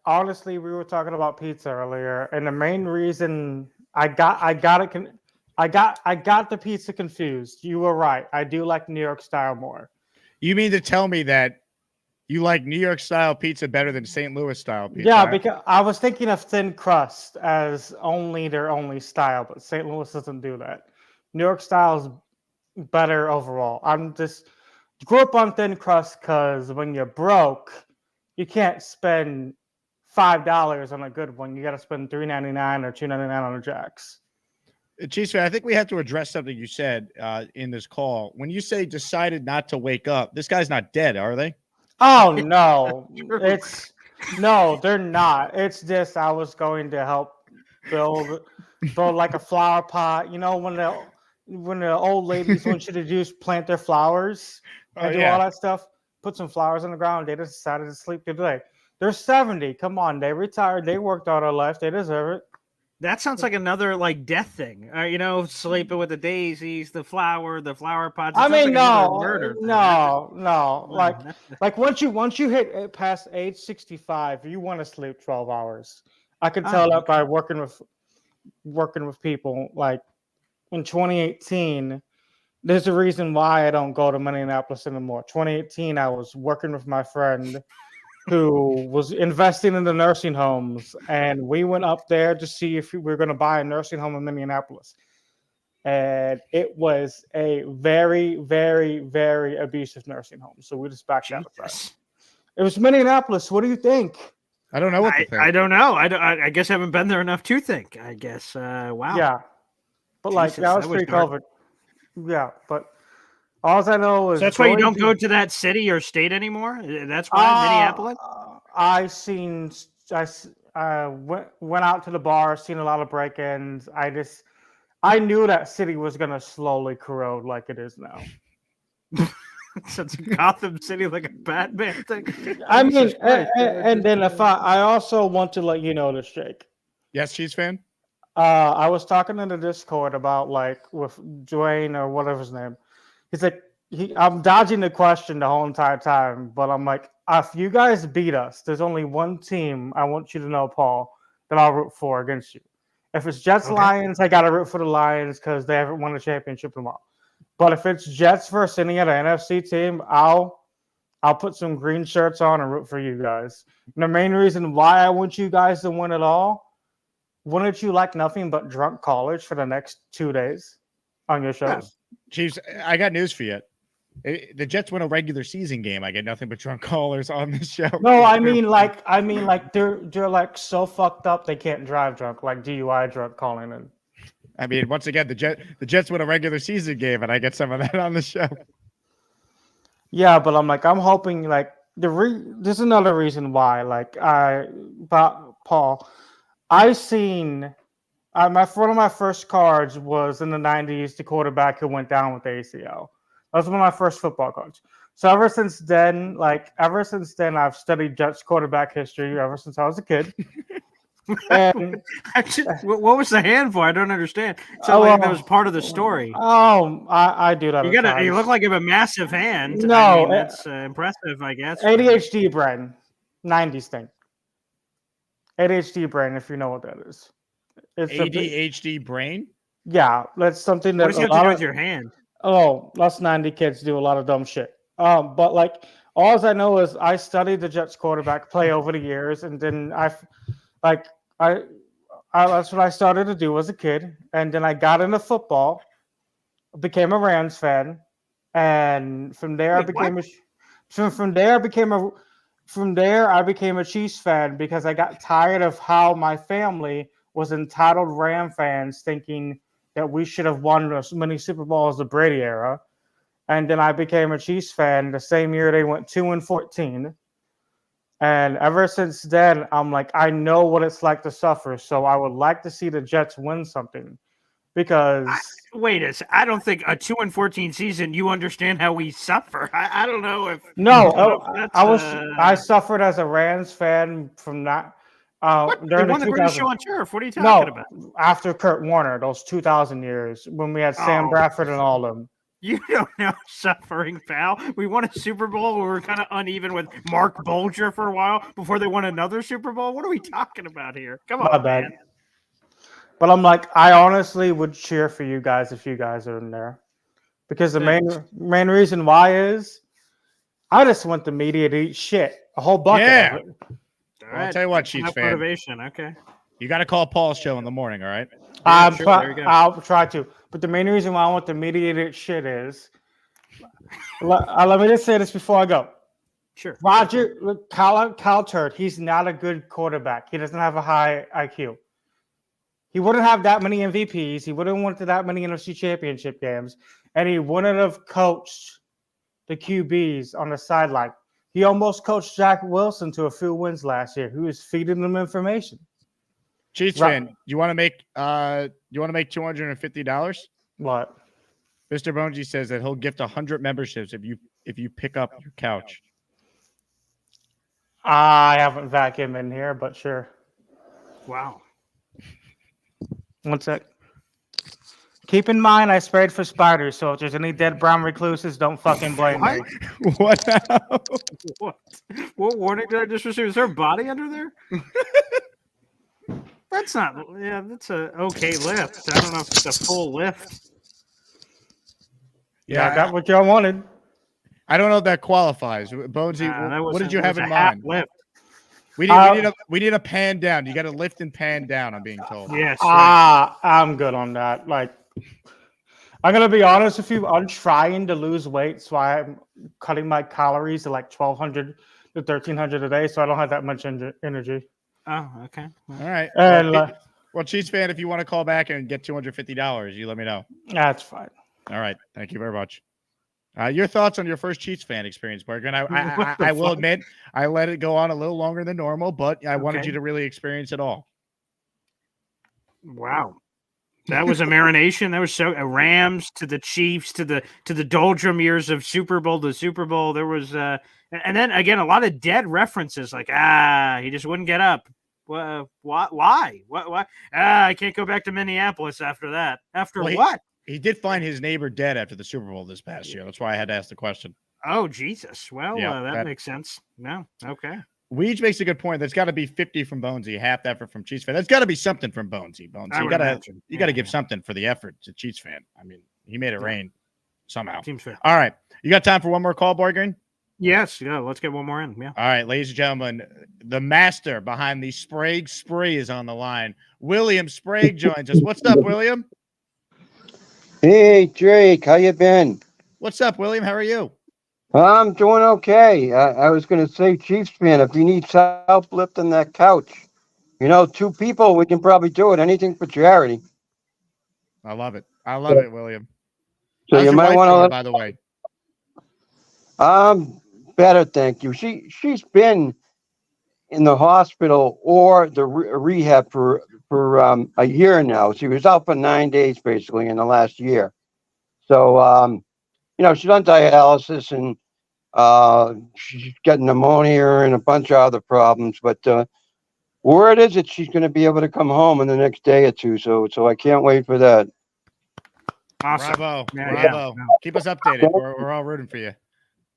honestly, we were talking about pizza earlier, and the main reason I got the pizza confused. You were right. I do like New York style more. You mean to tell me that You like New York style pizza better than St. Louis style pizza? Yeah, because I was thinking of thin crust as their only style, but St. Louis doesn't do that. New York style is better overall. I'm just grew up on thin crust because when you're broke, you can't spend $5 on a good one. You got to spend $3.99 or $2.99 on a Jack's. Chiefs fan, I think we have to address something you said in this call. When you say decided not to wake up, this guy's not dead, are they? Oh no, no, they're not. It's just I was going to help build like a flower pot. You know when the old ladies want you to just plant their flowers and do all that stuff. Put some flowers on the ground. They just decided to sleep today. They're 70. Come on, they retired. They worked all their life. They deserve it. That sounds like another like death thing. Sleeping with the daisies, the flower pots. I mean, murder. No. Like once you hit past age 65, you want to sleep 12 hours. I can tell that by working with people. Like in 2018, there's a reason why I don't go to Minneapolis anymore. 2018, I was working with my friend who was investing in the nursing homes, and we went up there to see if we were going to buy a nursing home in Minneapolis. And it was a very, very, very abusive nursing home. So we just backed out of that. It was Minneapolis. What do you think? I don't know what to think. I don't know. I guess I haven't been there enough to think. I guess. Wow. Yeah. But like that was pre-COVID. Yeah, but all I know is so that's why you don't go to that city or state anymore. That's why Minneapolis. I went out to the bar, seen a lot of break-ins. I knew that city was gonna slowly corrode like it is now. So it's Gotham City like a Batman thing. I mean, and then I also want to let you know this, Jake. Yes, Chiefs fan. I was talking in the Discord about like with Dwayne or whatever his name. He's like, I'm dodging the question the whole entire time, but I'm like, if you guys beat us, there's only one team I want you to know, Paul, that I'll root for against you. If it's Jets Lions, I gotta root for the Lions because they haven't won a championship in a while. But if it's Jets versus any other NFC team, I'll put some green shirts on and root for you guys. And the main reason why I want you guys to win it all, wouldn't you like nothing but drunk callers for the next 2 days on your shows? Yeah. Chiefs, I got news for you. The Jets win a regular season game. I get nothing but drunk callers on this show. No, I mean like they're like so fucked up they can't drive drunk, like DUI drunk calling in. I mean, once again, the Jets win a regular season game, and I get some of that on the show. Yeah, but I'm hoping like there's another reason why. Like Paul, one of my first cards was in the 90s, the quarterback who went down with the ACL. That was one of my first football cards. So ever since then, I've studied Jets quarterback history ever since I was a kid. And what was the hand for? I don't understand. So that was part of the story. Oh, I do that. You look like you have a massive hand. No, I mean, that's impressive, I guess. ADHD brain, 90s thing. ADHD brain, if you know what that is. It's ADHD brain. Yeah, that's something that. What does it have to do with your hand? Oh, us 90 kids do a lot of dumb shit. But like, all I know is I studied the Jets quarterback play over the years, and then that's what I started to do as a kid, and then I got into football, became a Rams fan, and from there I became a Chiefs fan because I got tired of how my family was entitled Ram fans, thinking that we should have won as many Super Bowls as the Brady era. And then I became a Chiefs fan the same year they went 2-14. And ever since then, I'm like, I know what it's like to suffer. So I would like to see the Jets win something. Because I don't think a 2-14 season, you understand how we suffer. I don't know if I suffered as a Rams fan from that. They won the greatest show on turf. What are you talking about? After Kurt Warner, those 2000 years when we had Sam Bradford and all of them. You don't know suffering, pal. We won a Super Bowl. We were kind of uneven with Mark Bolger for a while before they won another Super Bowl. What are we talking about here? Come on, man. But I'm like, I honestly would cheer for you guys if you guys are in there. Because the main reason why is I just want the media to eat shit. A whole bucket Yeah. of it. Well, I'll tell you what, Chiefs fan. Motivation. Okay. You got to call Paul's show in the morning, all right? I'll try to. But the main reason why I want the media to eat shit is, let me just say this before I go. Sure. Kyle Turd, he's not a good quarterback. He doesn't have a high IQ. He wouldn't have that many MVPs. He wouldn't went to that many NFC Championship games. And he wouldn't have coached the QBs on the sideline. He almost coached Jack Wilson to a few wins last year. He was feeding them information. Chiefs fan, you want to make $250? What? Mr. Bonesy says that he'll gift 100 memberships if you pick up your couch. I haven't vacuumed in here, but sure. Wow. One sec. Keep in mind, I sprayed for spiders, so if there's any dead brown recluses, don't fucking blame me. What? What warning did I just receive? Is there a body under there? That's not. Yeah, that's a okay lift. I don't know if it's a full lift. Yeah, I got what y'all wanted. I don't know if that qualifies. Bonesy, what did you have in mind? Lift. We need a pan down. You got to lift and pan down, I'm being told. Yes. I'm good on that. Like, I'm gonna be honest with you. I'm trying to lose weight, so I'm cutting my calories to like 1,200 to 1,300 a day, so I don't have that much energy. Oh, okay. All right. And, well, Chiefs fan, if you want to call back and get $250, you let me know. That's fine. All right. Thank you very much. Your thoughts on your first Chiefs fan experience, Bergen? I will admit I let it go on a little longer than normal, but I wanted you to really experience it all. Wow. That was a marination. That was so Rams to the Chiefs to the doldrum years of Super Bowl to Super Bowl. There was and then again a lot of dead references like he just wouldn't get up. Why? What? I can't go back to Minneapolis after that. After what? He did find his neighbor dead after the Super Bowl this past year. That's why I had to ask the question. Oh Jesus! Well, Yeah, that makes sense. No, okay. Weege makes a good point. There's got to be 50 from Bonesy, half the effort from Chiefs fan. There's got to be something from Bonesy. You got to give something for the effort to Chiefs fan. I mean, he made it rain somehow. Seems fair. All right, you got time for one more call, Borgren? Yes. Yeah. Let's get one more in. Yeah. All right, ladies and gentlemen, the master behind the Sprague Spree is on the line. William Sprague joins us. What's up, William? Hey, Drake, how you been? What's up, William? How are you? I'm doing okay. I was going to say, Chiefs fan, if you need help lifting that couch, 2 people, we can probably do it. Anything for charity. I love it. I love it, William. So How's you your might wife want doing, to. by the way. Better, thank you. She's been in the hospital or the rehab for a year now. She was out for 9 days basically in the last year. So she's on dialysis and she's got pneumonia and a bunch of other problems. But word is that she's going to be able to come home in the next day or two. So I can't wait for that. Awesome. Bravo. Yeah. Bravo. Keep us updated. We're all rooting for you.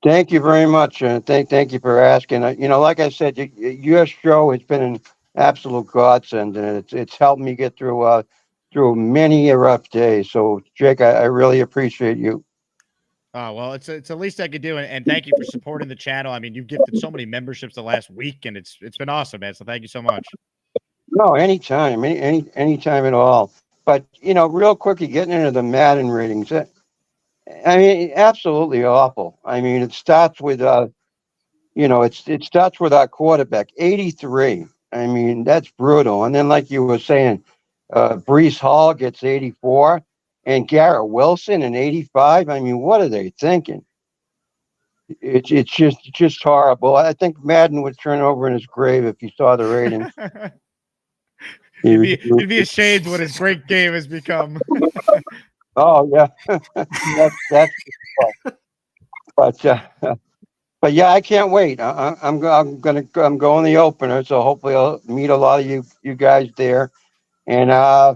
Thank you very much. Thank you for asking. Like I said, your show has been an absolute godsend, and it's helped me get through many rough days. So, Jake, I really appreciate you. Oh, well, it's the least I could do, and thank you for supporting the channel. I mean, you've gifted so many memberships the last week, and it's been awesome, man. So thank you so much. No, anytime, anytime at all. But real quickly, getting into the Madden ratings. I mean, absolutely awful. I mean, it starts with it starts with our quarterback, 83. I mean, that's brutal. And then, like you were saying, Breece Hall gets 84, and Garrett Wilson in 85. I mean, what are they thinking? It's just horrible. I think Madden would turn over in his grave if he saw the ratings. He'd be ashamed what his great game has become. Oh yeah, that's but yeah, I can't wait. I'm going the opener, so hopefully I'll meet a lot of you guys there. And I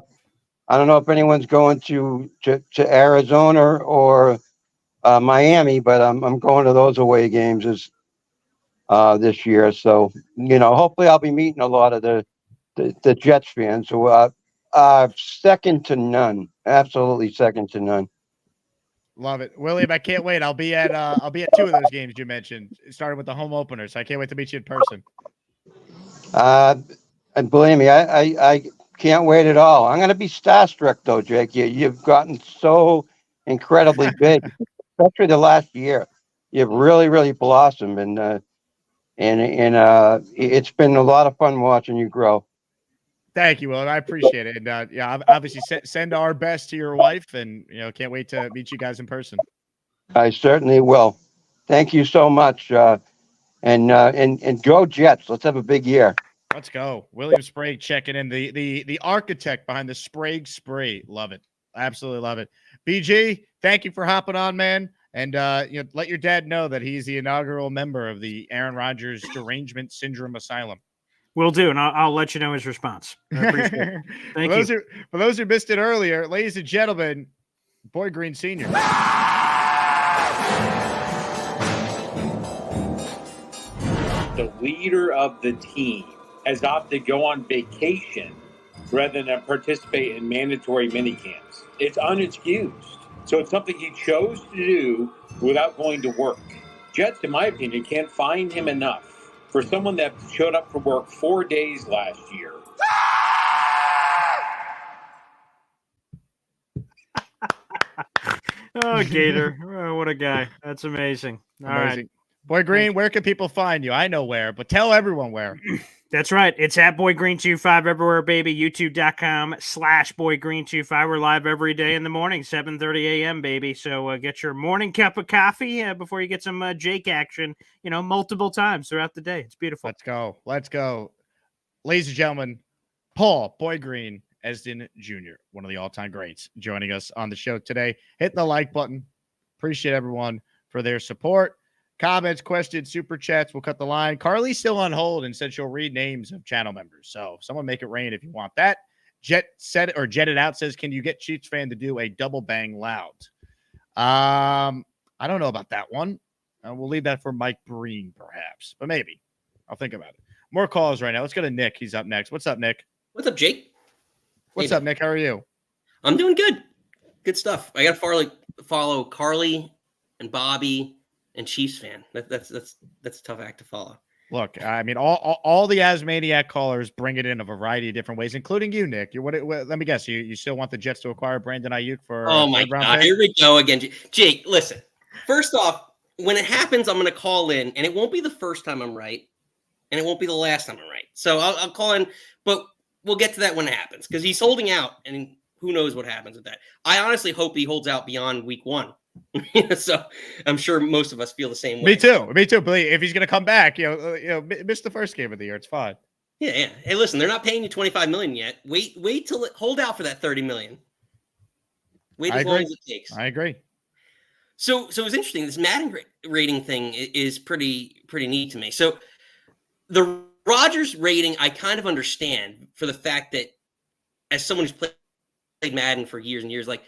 don't know if anyone's going to Arizona or Miami, but I'm going to those away games this year. So hopefully I'll be meeting a lot of the Jets fans. So second to none. Absolutely second to none. Love it. William, I can't wait. I'll be at 2 of those games you mentioned, starting with the home opener. So I can't wait to meet you in person. And believe me, I can't wait at all. I'm going to be starstruck, though, Jake. You've gotten so incredibly big, especially the last year. You've really blossomed, and it's been a lot of fun watching you grow. Thank you, Will. I appreciate it. And yeah, obviously send our best to your wife, and can't wait to meet you guys in person. I certainly will. Thank you so much, and go Jets. Let's have a big year. Let's go. William Sprague checking in, the architect behind the Sprague Spree. Love it. Absolutely love it. BG, thank you for hopping on, man. And let your dad know that he's the inaugural member of the Aaron Rodgers Derangement Syndrome Asylum. Will do, and I'll let you know his response. I appreciate it. Thank you. For those who missed it earlier, ladies and gentlemen, Boy Green Sr. The leader of the team has opted to go on vacation rather than participate in mandatory minicamps. It's unexcused. So it's something he chose to do without going to work. Jets, in my opinion, can't find him enough for someone that showed up for work 4 days last year. Oh, Gator. Oh, what a guy. That's amazing. All right. Boy Green, where can people find you? I know where, but tell everyone where. That's right. It's at BoyGreen25 everywhere, baby. YouTube.com/BoyGreen25. We're live every day in the morning, 7:30 a.m., baby. So get your morning cup of coffee before you get some Jake action, multiple times throughout the day. It's beautiful. Let's go. Ladies and gentlemen, Paul Boy Green Esden Jr., one of the all-time greats, joining us on the show today. Hit the like button. Appreciate everyone for their support. Comments, questions, super chats. We'll cut the line. Carly's still on hold and said she'll read names of channel members. So someone make it rain if you want that. Jet It Out says, can you get Chiefs fan to do a double bang loud? I don't know about that one. We'll leave that for Mike Breen, perhaps, but maybe. I'll think about it. More calls right now. Let's go to Nick. He's up next. What's up, Nick? What's up, Jake? What's up, Nick? How are you? I'm doing good. Good stuff. I got to follow Carly and Bobby and Chiefs fan. That's a tough act to follow. Look, I mean, all the Asmaniac callers bring it in a variety of different ways, including you, Nick. Let me guess. You still want the Jets to acquire Brandon Ayuk for? Oh my God! Here we go again, Jake. Listen. First off, when it happens, I'm going to call in, and it won't be the first time I'm right, and it won't be the last time I'm right. So I'll call in, but we'll get to that when it happens because he's holding out, and who knows what happens with that. I honestly hope he holds out beyond week 1. So I'm sure most of us feel the same way. Me too. But if he's going to come back, miss the first game of the year, it's fine. Yeah. Hey, listen, they're not paying you $25 million yet. Wait till hold out for that $30 million. Wait as long as it takes. I agree. So it's interesting. This Madden rating thing is pretty neat to me. So the Rodgers rating, I kind of understand for the fact that as someone who's played Madden for years and years, like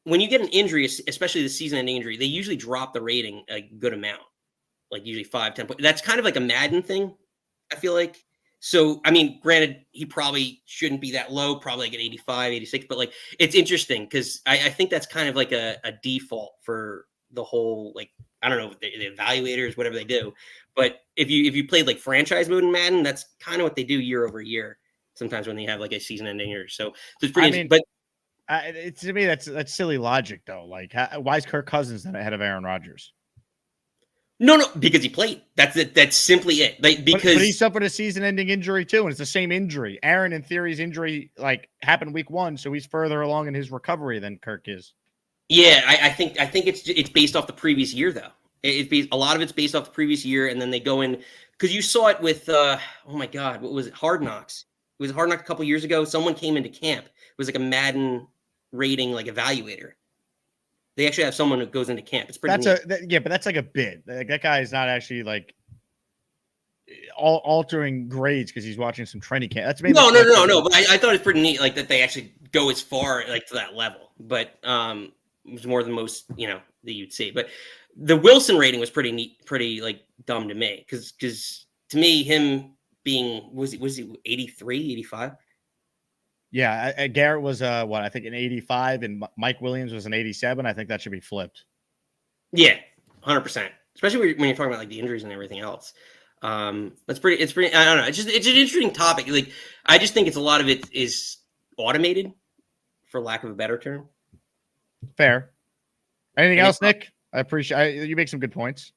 when you get an injury, especially the season-ending injury, they usually drop the rating a good amount, like usually 5-10 points. That's kind of like a Madden thing, I feel like. So, I mean, granted, he probably shouldn't be that low, probably like an 85, 86, but like it's interesting because I think that's kind of like a default for the whole, like, I don't know, the evaluators, whatever they do. But if you played like franchise mode in Madden, that's kind of what they do year over year. Sometimes when they have like a season-ending injury, so it's pretty. I mean, but to me, that's silly logic, though. Like, why is Kirk Cousins then ahead of Aaron Rodgers? No, because he played. That's it. That's simply it. Like because but he suffered a season-ending injury too, and it's the same injury. Aaron, in theory's injury like happened week 1, so he's further along in his recovery than Kirk is. Yeah, I think it's based off the previous year though. A lot of it's based off the previous year, and then they go in because you saw it with oh my God, what was it? Hard Knocks. It was Hard Knocks a couple years ago. Someone came into camp. It was like a Madden rating like evaluator. They actually have someone who goes into camp. It's pretty neat. But that's like a bid. Like, that guy is not actually like altering grades because he's watching some training camp. That's maybe no. But I thought it's pretty neat, like that they actually go as far like to that level. But it was more than most that you'd see. But the Wilson rating was pretty neat, pretty like dumb to me because to me him being was he 83, 85? Yeah, Garrett was what I think an 85, and Mike Williams was an 87. I think that should be flipped. Yeah, 100%. Especially when you're talking about like the injuries and everything else. It's pretty. I don't know. It's an interesting topic. Like I just think it's a lot of it is automated, for lack of a better term. Fair. Anything And else, Nick? I appreciate you make some good points.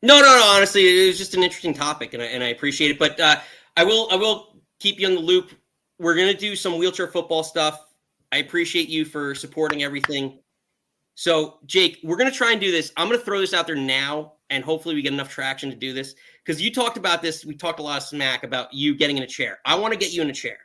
No. Honestly, it was just an interesting topic, and I appreciate it. But I will keep you on the loop. We're gonna do some wheelchair football stuff. I appreciate you for supporting everything. So, Jake, we're gonna try and do this. I'm gonna throw this out there now, and hopefully we get enough traction to do this. Because you talked about this, we talked a lot of smack about you getting in a chair. I want to get you in a chair.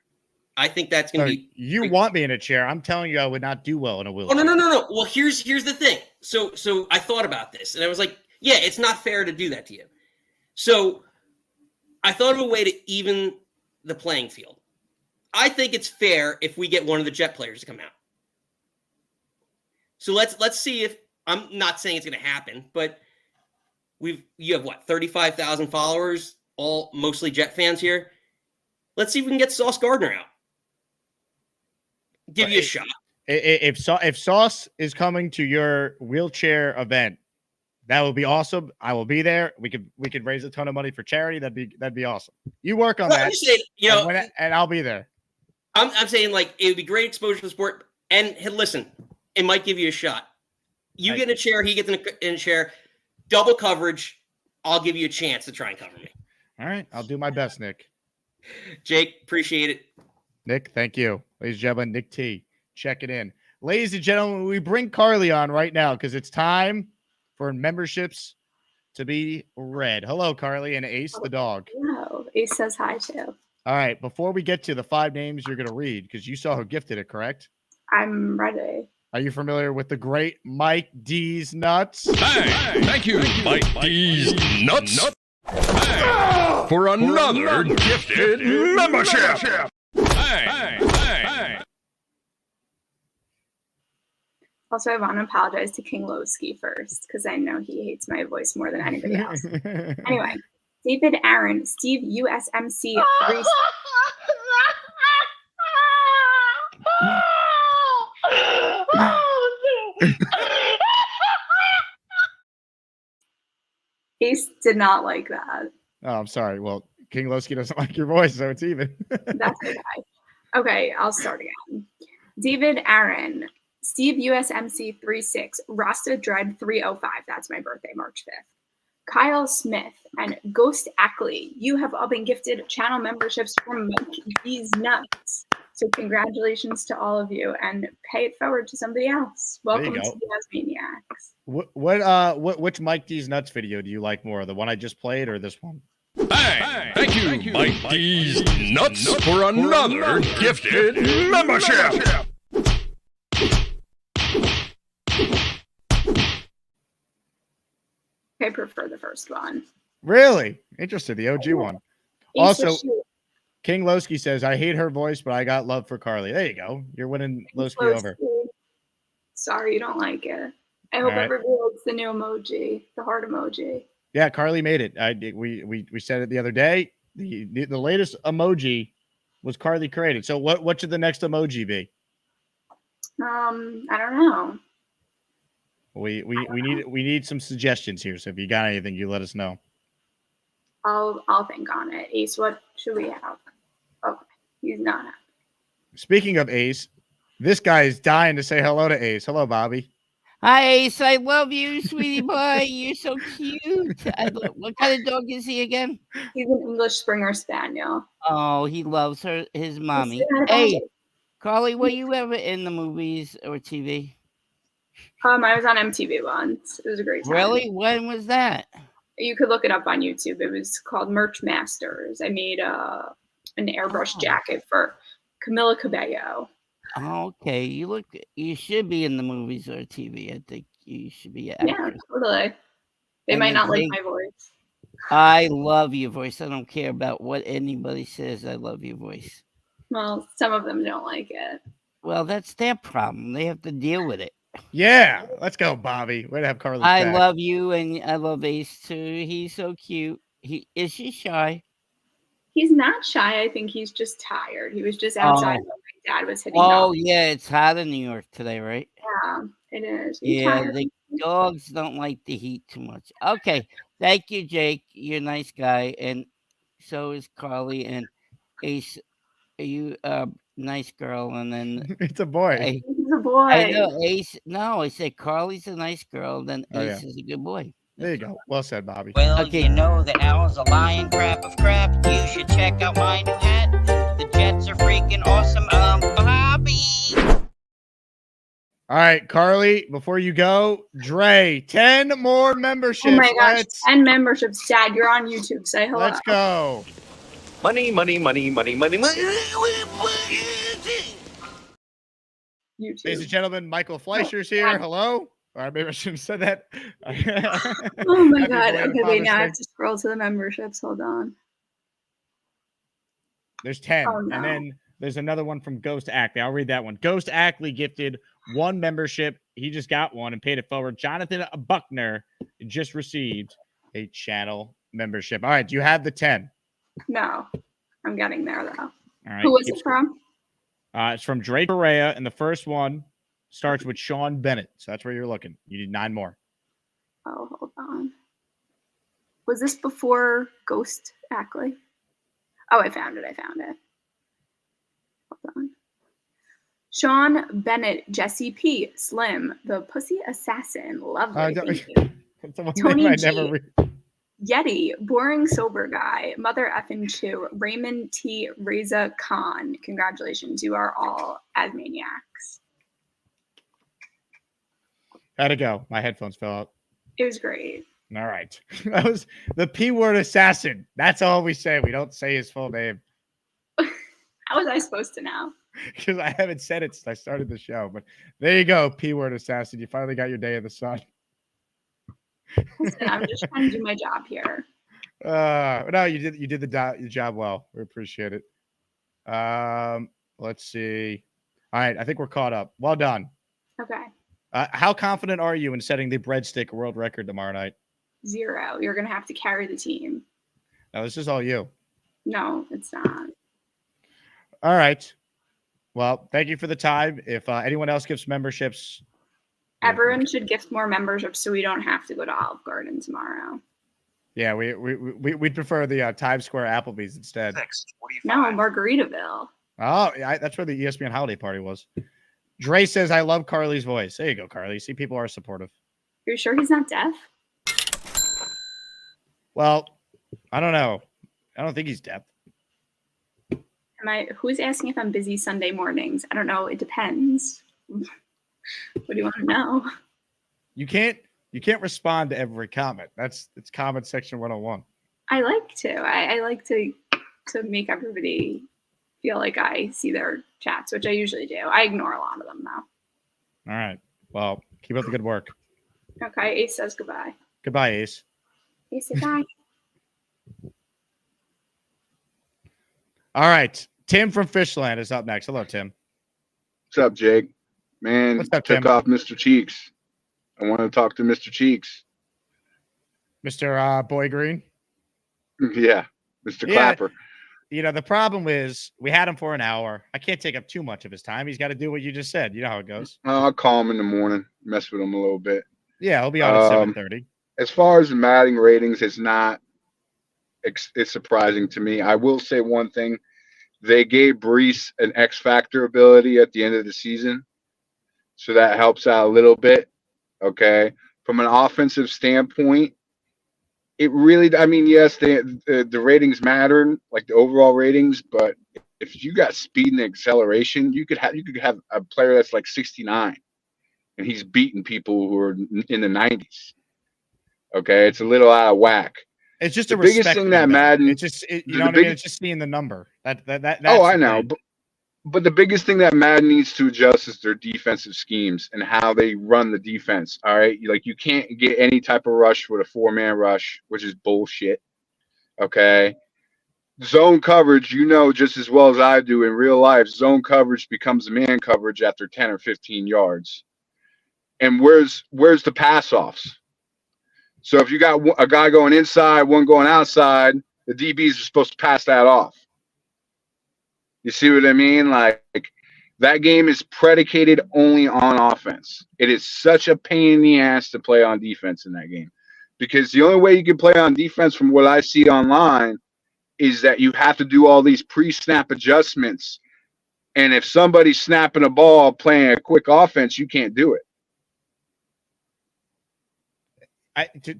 I think that's gonna be. You want me in a chair? I'm telling you, I would not do well in a Oh wheelchair. no. Well, here's the thing. So I thought about this, and I was like, yeah, it's not fair to do that to you. So I thought of a way to even the playing field. I think it's fair if we get one of the Jet players to come out. So let's see if I'm not saying it's going to happen, but you have what 35,000 followers, all mostly Jet fans here. Let's see if we can get Sauce Gardner out. Give you a shot. If Sauce is coming to your wheelchair event, that would be awesome. I will be there. We could raise a ton of money for charity. That'd be awesome. You work on that, I'm just saying, and I'll be there. I'm saying like it would be great exposure to the sport. And hey, listen, it might give you a shot. You get in a chair, he gets in a chair, double coverage. I'll give you a chance to try and cover me. All right, I'll do my best, Nick. Jake, appreciate it. Nick, thank you. Ladies and gentlemen, Nick T, check it in. Ladies and gentlemen, we bring Carly on right now because it's time for memberships to be read. Hello, Carly, and Ace the dog. No, Ace says hi too. All right, before we get to the 5 names you're going to read, because you saw who gifted it, correct? I'm ready. Are you familiar with the great Mike D's Nuts? Hey, thank you, Mike D's Nuts, for another gifted membership. Hey. Also, I want to apologize to King Lowski first because I know he hates my voice more than anybody else. Anyway, David Aaron, Steve USMC 3. Ace did not like that. Oh, I'm sorry. Well, King Lowski doesn't like your voice, so it's even. That's okay. Okay, I'll start again. David Aaron, Steve USMC 36, Rasta Dread 305. That's my birthday, March 5th. Kyle Smith and Ghost Ackley, you have all been gifted channel memberships from Mike D's Nuts. So congratulations to all of you, and pay it forward to somebody else. Welcome to the Asmaniacs. Which Mike D's Nuts video do you like more? The one I just played or this one? Hey, thank you, Mike D's Nuts, for another gifted membership. I prefer the first one. Really? Interesting. The OG one. Ace Also, or shoot? King Lowski says, I hate her voice, but I got love for Carly. There you go. You're winning Lowski over. Sorry you don't like it. I hope All right. everybody likes the new emoji, the heart emoji. Yeah, Carly made it. We said it the other day. The latest emoji was Carly created. So what should the next emoji be? I don't know. We need some suggestions here. So if you got anything, you let us know. I'll think on it. Ace, what should we have? Okay, he's not happy. Speaking of Ace, this guy is dying to say hello to Ace. Hello, Bobby. Hi, Ace. I love you, sweetie boy. You're so cute. What kind of dog is he again? He's an English Springer Spaniel. Oh, he loves his mommy. He's sad Hey, about it. Carly, were you ever in the movies or TV? I was on MTV once. It was a great time. Really? When was that? You could look it up on YouTube. It was called Merch Masters. I made an airbrush jacket for Camila Cabello. Oh, okay. You should be in the movies or TV. I think you should be an Yeah, actress. totally. They And might then not like they- my voice. I love your voice. I don't care about what anybody says. I love your voice. Well, some of them don't like it. Well, that's their problem. They have to deal with it. Yeah, let's go, Bobby. Way to have Carly. I back. love you, and I love Ace too. He's so cute. Is she shy? He's not shy. I think he's just tired. He was just outside. Oh. When my dad was hitting Oh, dogs. yeah, it's hot in New York today, right? Yeah, it is. Are you Yeah, tired? the dogs don't like the heat too much. Okay, thank you, Jake. You're a nice guy, and so is Carly and Ace. Are you a nice girl? And then It's a boy. He's a I boy. know Ace. No, I said Carly's a nice girl. Then Oh, Ace yeah. is a good boy. There you go. Well said, Bobby. Well, Okay. you know that Al's a lying crap of crap. You should check out my new hat. The Jets are freaking awesome. Bobby. All right, Carly, before you go, Dre, 10 more memberships. Oh my gosh, Let's 10 memberships. Dad, you're on YouTube. Say hello. let's go. Money, money, money, money, money, money. YouTube. Ladies and gentlemen, Michael Fleischer's here. Hello. All right, maybe I shouldn't have said that. Oh my Happy god. belated Okay, wait, Father's now I Day. have to scroll to the memberships. Hold on. There's 10. Oh, no. And then there's another one from Ghost Ackley. I'll read that one. Ghost Ackley gifted 1 membership. He just got one and paid it forward. Jonathan Buckner just received a channel membership. All right, do you have the 10? No, I'm getting there though. All right. Who was keep it from? It's from Drake Correa, and the first one starts with Sean Bennett. So that's where you're looking. You need 9 more. Oh, hold on. Was this before Ghost Ackley? Oh, I found it. Hold on. Sean Bennett, Jesse P, Slim, the Pussy Assassin, lovely. Thank you. That's the one Tony name I G. never read. Yeti, Boring Sober Guy, Mother Effin' Chew, Raymond T. Reza Khan. Congratulations, you are all Asmaniacs. How'd it go? My headphones fell out. It was great. All right. That was the P word assassin. That's all we say. We don't say his full name How was I supposed to know? because I haven't said it since I started the show. But there you go, P word assassin. You finally got your day in the sun. Listen, I'm just trying to do my job here. No, you did your job well. We appreciate it. Let's see. All right, I think we're caught up. Well done. Okay. How confident are you in setting the breadstick world record tomorrow night? 0. You're going to have to carry the team. No, this is all you. No, it's not. All right. Well, thank you for the time. If anyone else gives memberships, Everyone should gift more memberships so we don't have to go to Olive Garden tomorrow. yeah, we'd prefer the Times Square Applebee's instead. No, Margaritaville. Oh, yeah, that's where the ESPN holiday party was. Dre says, I love Carly's voice. There you go, Carly. See, people are supportive. You're sure he's not deaf? Well, I don't know. I don't think he's deaf. Who's asking if I'm busy Sunday mornings? I don't know. It depends. What do you want to know? You can't respond to every comment. It's comment section 101. I like to. I like to make everybody feel like I see their chats, which I usually do. I ignore a lot of them though. All right. Well, keep up the good work. Okay, Ace says goodbye. Goodbye, Ace. Ace said bye. All right. Tim from Fishland is up next. Hello, Tim. What's up, Jake? Man, What's up, took Tim? off Mr. Cheeks. I want to talk to Mr. Cheeks. Mr. Boy Green. Yeah, Mr. Yeah. Clapper. You know, the problem is we had him for an hour. I can't take up too much of his time. He's got to do what you just said. You know how it goes. I'll call him in the morning, mess with him a little bit. Yeah, he'll be on at 7:30. As far as Madden ratings, it's surprising to me. I will say one thing. They gave Brees an X Factor ability at the end of the season. So that helps out a little bit. Okay. From an offensive standpoint, it really, I mean, yes, the ratings matter, like the overall ratings, but if you got speed and acceleration, you could have a player that's like 69 and he's beating people who are in the 90s. Okay. It's a little out of whack. It's just the a biggest respect thing thing, that though. Madden. It's just you know what I mean. It's just seeing the number. That's Oh, I the know, thing. but the biggest thing that Madden needs to adjust is their defensive schemes and how they run the defense. All right, like you can't get any type of rush with a 4-man rush, which is bullshit. Okay, zone coverage, you know just as well as I do in real life. Zone coverage becomes man coverage after 10 or 15 yards. And where's the pass offs? So if you got a guy going inside, one going outside, the DBs are supposed to pass that off. You see what I mean? Like that game is predicated only on offense. It is such a pain in the ass to play on defense in that game, because the only way you can play on defense from what I see online is that you have to do all these pre-snap adjustments. And if somebody's snapping a ball playing a quick offense, you can't do it.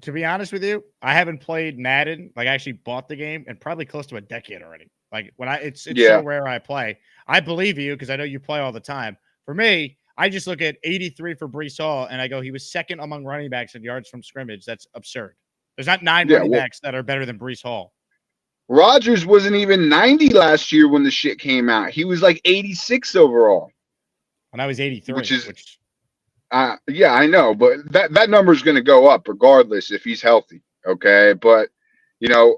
To be honest with you, I haven't played Madden. Like, I actually bought the game and probably close to a decade already. Like, when it's so rare I play. I believe you because I know you play all the time. For me, I just look at 83 for Breece Hall and I go, he was second among running backs in yards from scrimmage. That's absurd. There's not nine running backs that are better than Breece Hall. Rodgers wasn't even 90 last year when the shit came out. He was like 86 overall. And I was 83. Which yeah, I know, but that number is going to go up regardless if he's healthy. Okay, but you know,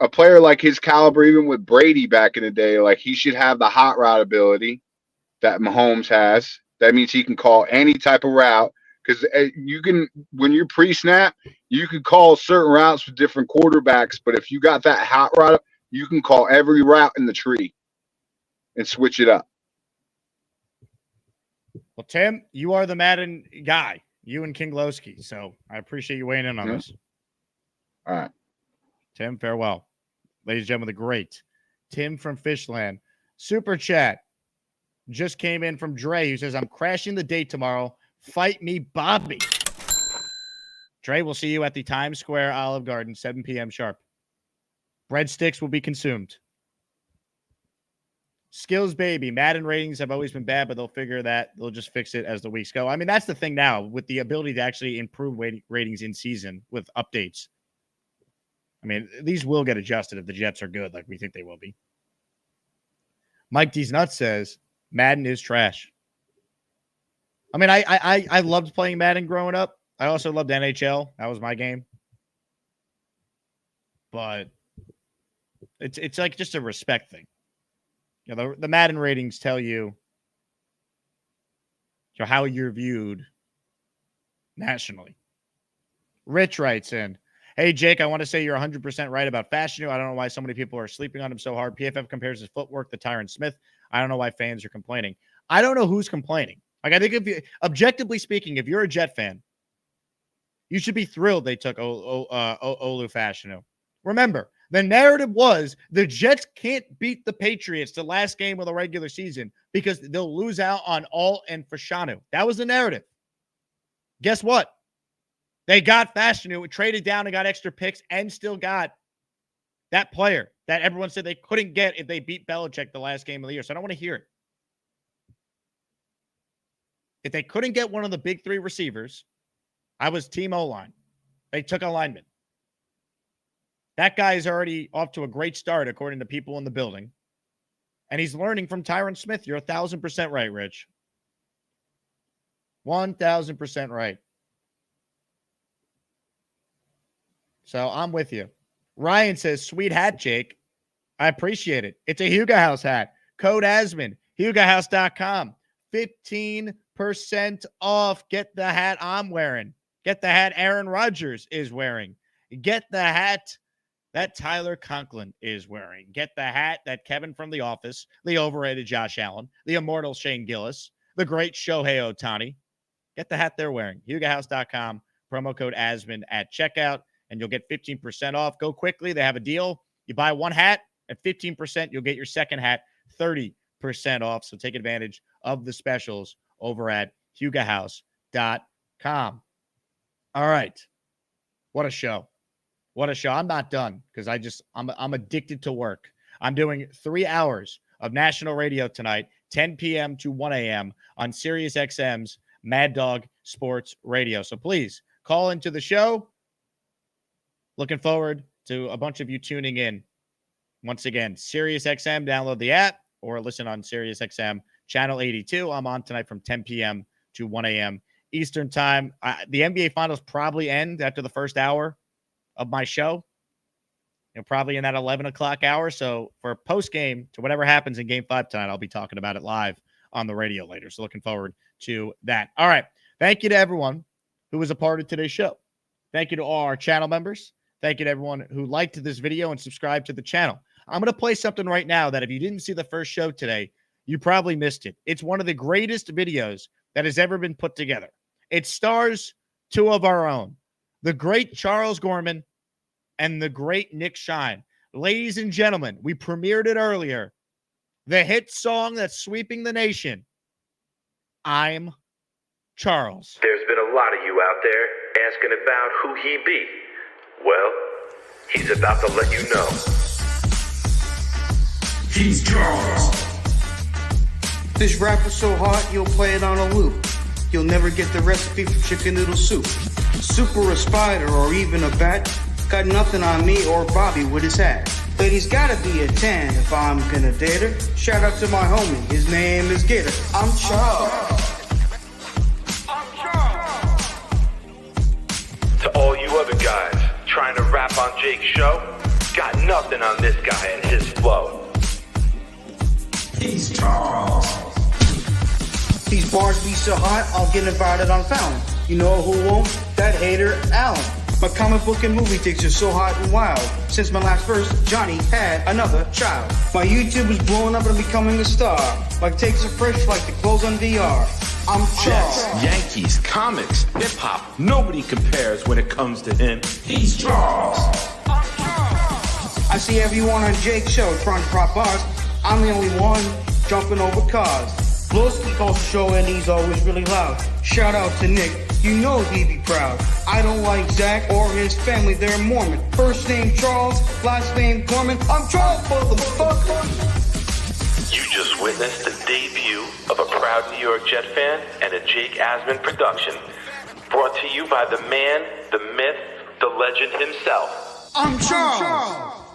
a player like his caliber, even with Brady back in the day, like he should have the hot route ability that Mahomes has. That means he can call any type of route, because you can, when you're pre-snap, you can call certain routes with different quarterbacks. But if you got that hot route, you can call every route in the tree and switch it up. Well, Tim, you are the Madden guy, you and King Lowski. So I appreciate you weighing in on this. All right. Tim, farewell. Ladies and gentlemen, the great Tim from Fishland. Super chat just came in from Dre, who says, I'm crashing the date tomorrow. Fight me, Bobby. Dre, we'll see you at the Times Square Olive Garden, 7 p.m. sharp. Breadsticks will be consumed. Skills baby. Madden ratings have always been bad, but they'll figure that. They'll just fix it as the weeks go. I mean, that's the thing now with the ability to actually improve ratings in season with updates. I mean, these will get adjusted if the Jets are good, like we think they will be. Mike D's Nuts says Madden is trash. I mean, I loved playing Madden growing up. I also loved NHL. That was my game. But it's like just a respect thing. You know, the Madden ratings tell you, how you're viewed nationally. Rich writes in, hey, Jake, I want to say you're 100% right about Fashanu. I don't know why so many people are sleeping on him so hard. PFF compares his footwork to Tyron Smith. I don't know why fans are complaining. I don't know who's complaining. Like, I think if you, objectively speaking, if you're a Jet fan, you should be thrilled they took Olu Fashanu. Remember, the narrative was the Jets can't beat the Patriots the last game of the regular season because they'll lose out on All and Fashanu. That was the narrative. Guess what? They got Fashanu, traded down and got extra picks, and still got that player that everyone said they couldn't get if they beat Belichick the last game of the year. So I don't want to hear it. If they couldn't get one of the big three receivers, I was team O-line. They took a lineman. That guy is already off to a great start, according to people in the building. And he's learning from Tyron Smith. You're 1,000% right, Rich. 1,000% right. So I'm with you. Ryan says, sweet hat, Jake. I appreciate it. It's a Huga House hat. Code Asman, HugaHouse.com. 15% off. Get the hat I'm wearing. Get the hat Aaron Rodgers is wearing. Get the hat that Tyler Conklin is wearing. Get the hat that Kevin from The Office, the overrated Josh Allen, the immortal Shane Gillis, the great Shohei Ohtani. Get the hat they're wearing. HugaHouse.com. Promo code Asman at checkout, and you'll get 15% off. Go quickly. They have a deal. You buy one hat at 15%. You'll get your second hat 30% off. So take advantage of the specials over at HugaHouse.com. All right. What a show. What a show. I'm not done because I'm addicted to work. I'm doing 3 hours of national radio tonight, 10 p.m. to 1 a.m. on Sirius XM's Mad Dog Sports Radio. So please call into the show. Looking forward to a bunch of you tuning in. Once again, Sirius XM, download the app or listen on Sirius XM channel 82. I'm on tonight from 10 p.m. to 1 a.m. Eastern time. The NBA Finals probably end after the first hour of my show. Probably in that 11 o'clock hour. So for post game to whatever happens in Game 5 tonight, I'll be talking about it live on the radio later. So looking forward to that. All right. Thank you to everyone who was a part of today's show. Thank you to all our channel members. Thank you to everyone who liked this video and subscribed to the channel. I'm going to play something right now that if you didn't see the first show today, you probably missed it. It's one of the greatest videos that has ever been put together. It stars two of our own, the great Charles Gorman and the great Nick Shine. Ladies and gentlemen, we premiered it earlier. The hit song that's sweeping the nation, I'm Charles. There's been a lot of you out there asking about who he be. Well, he's about to let you know. He's Charles. This rap is so hot, you'll play it on a loop. You'll never get the recipe for chicken noodle soup. Super a spider or even a bat, got nothing on me or Bobby with his hat. Lady's gotta be a 10 if I'm gonna date her. Shout out to my homie, his name is Gator. I'm Charles. To all you other guys trying to rap on Jake's show, got nothing on this guy and his flow. He's Charles. These bars be so hot, I'll get invited on Fallon. You know who won't? That hater, Alan. My comic book and movie takes are so hot and wild. Since my last verse, Johnny had another child. My YouTube is blowing up and becoming a star. Like takes are fresh like the clothes on VR. I'm Charles. Jets, Yankees, comics, hip-hop, nobody compares when it comes to him. He's Charles. I see everyone on Jake's show trying to prop bars. I'm the only one jumping over cars. Blowski calls the show and he's always really loud. Shout out to Nick, you know he'd be proud. I don't like Zach or his family, they're Mormon. First name Charles, last name Gorman. I'm Charles, motherfucker. You just witnessed the debut of a proud New York Jet fan and a Jake Asman production. Brought to you by the man, the myth, the legend himself. I'm Charles.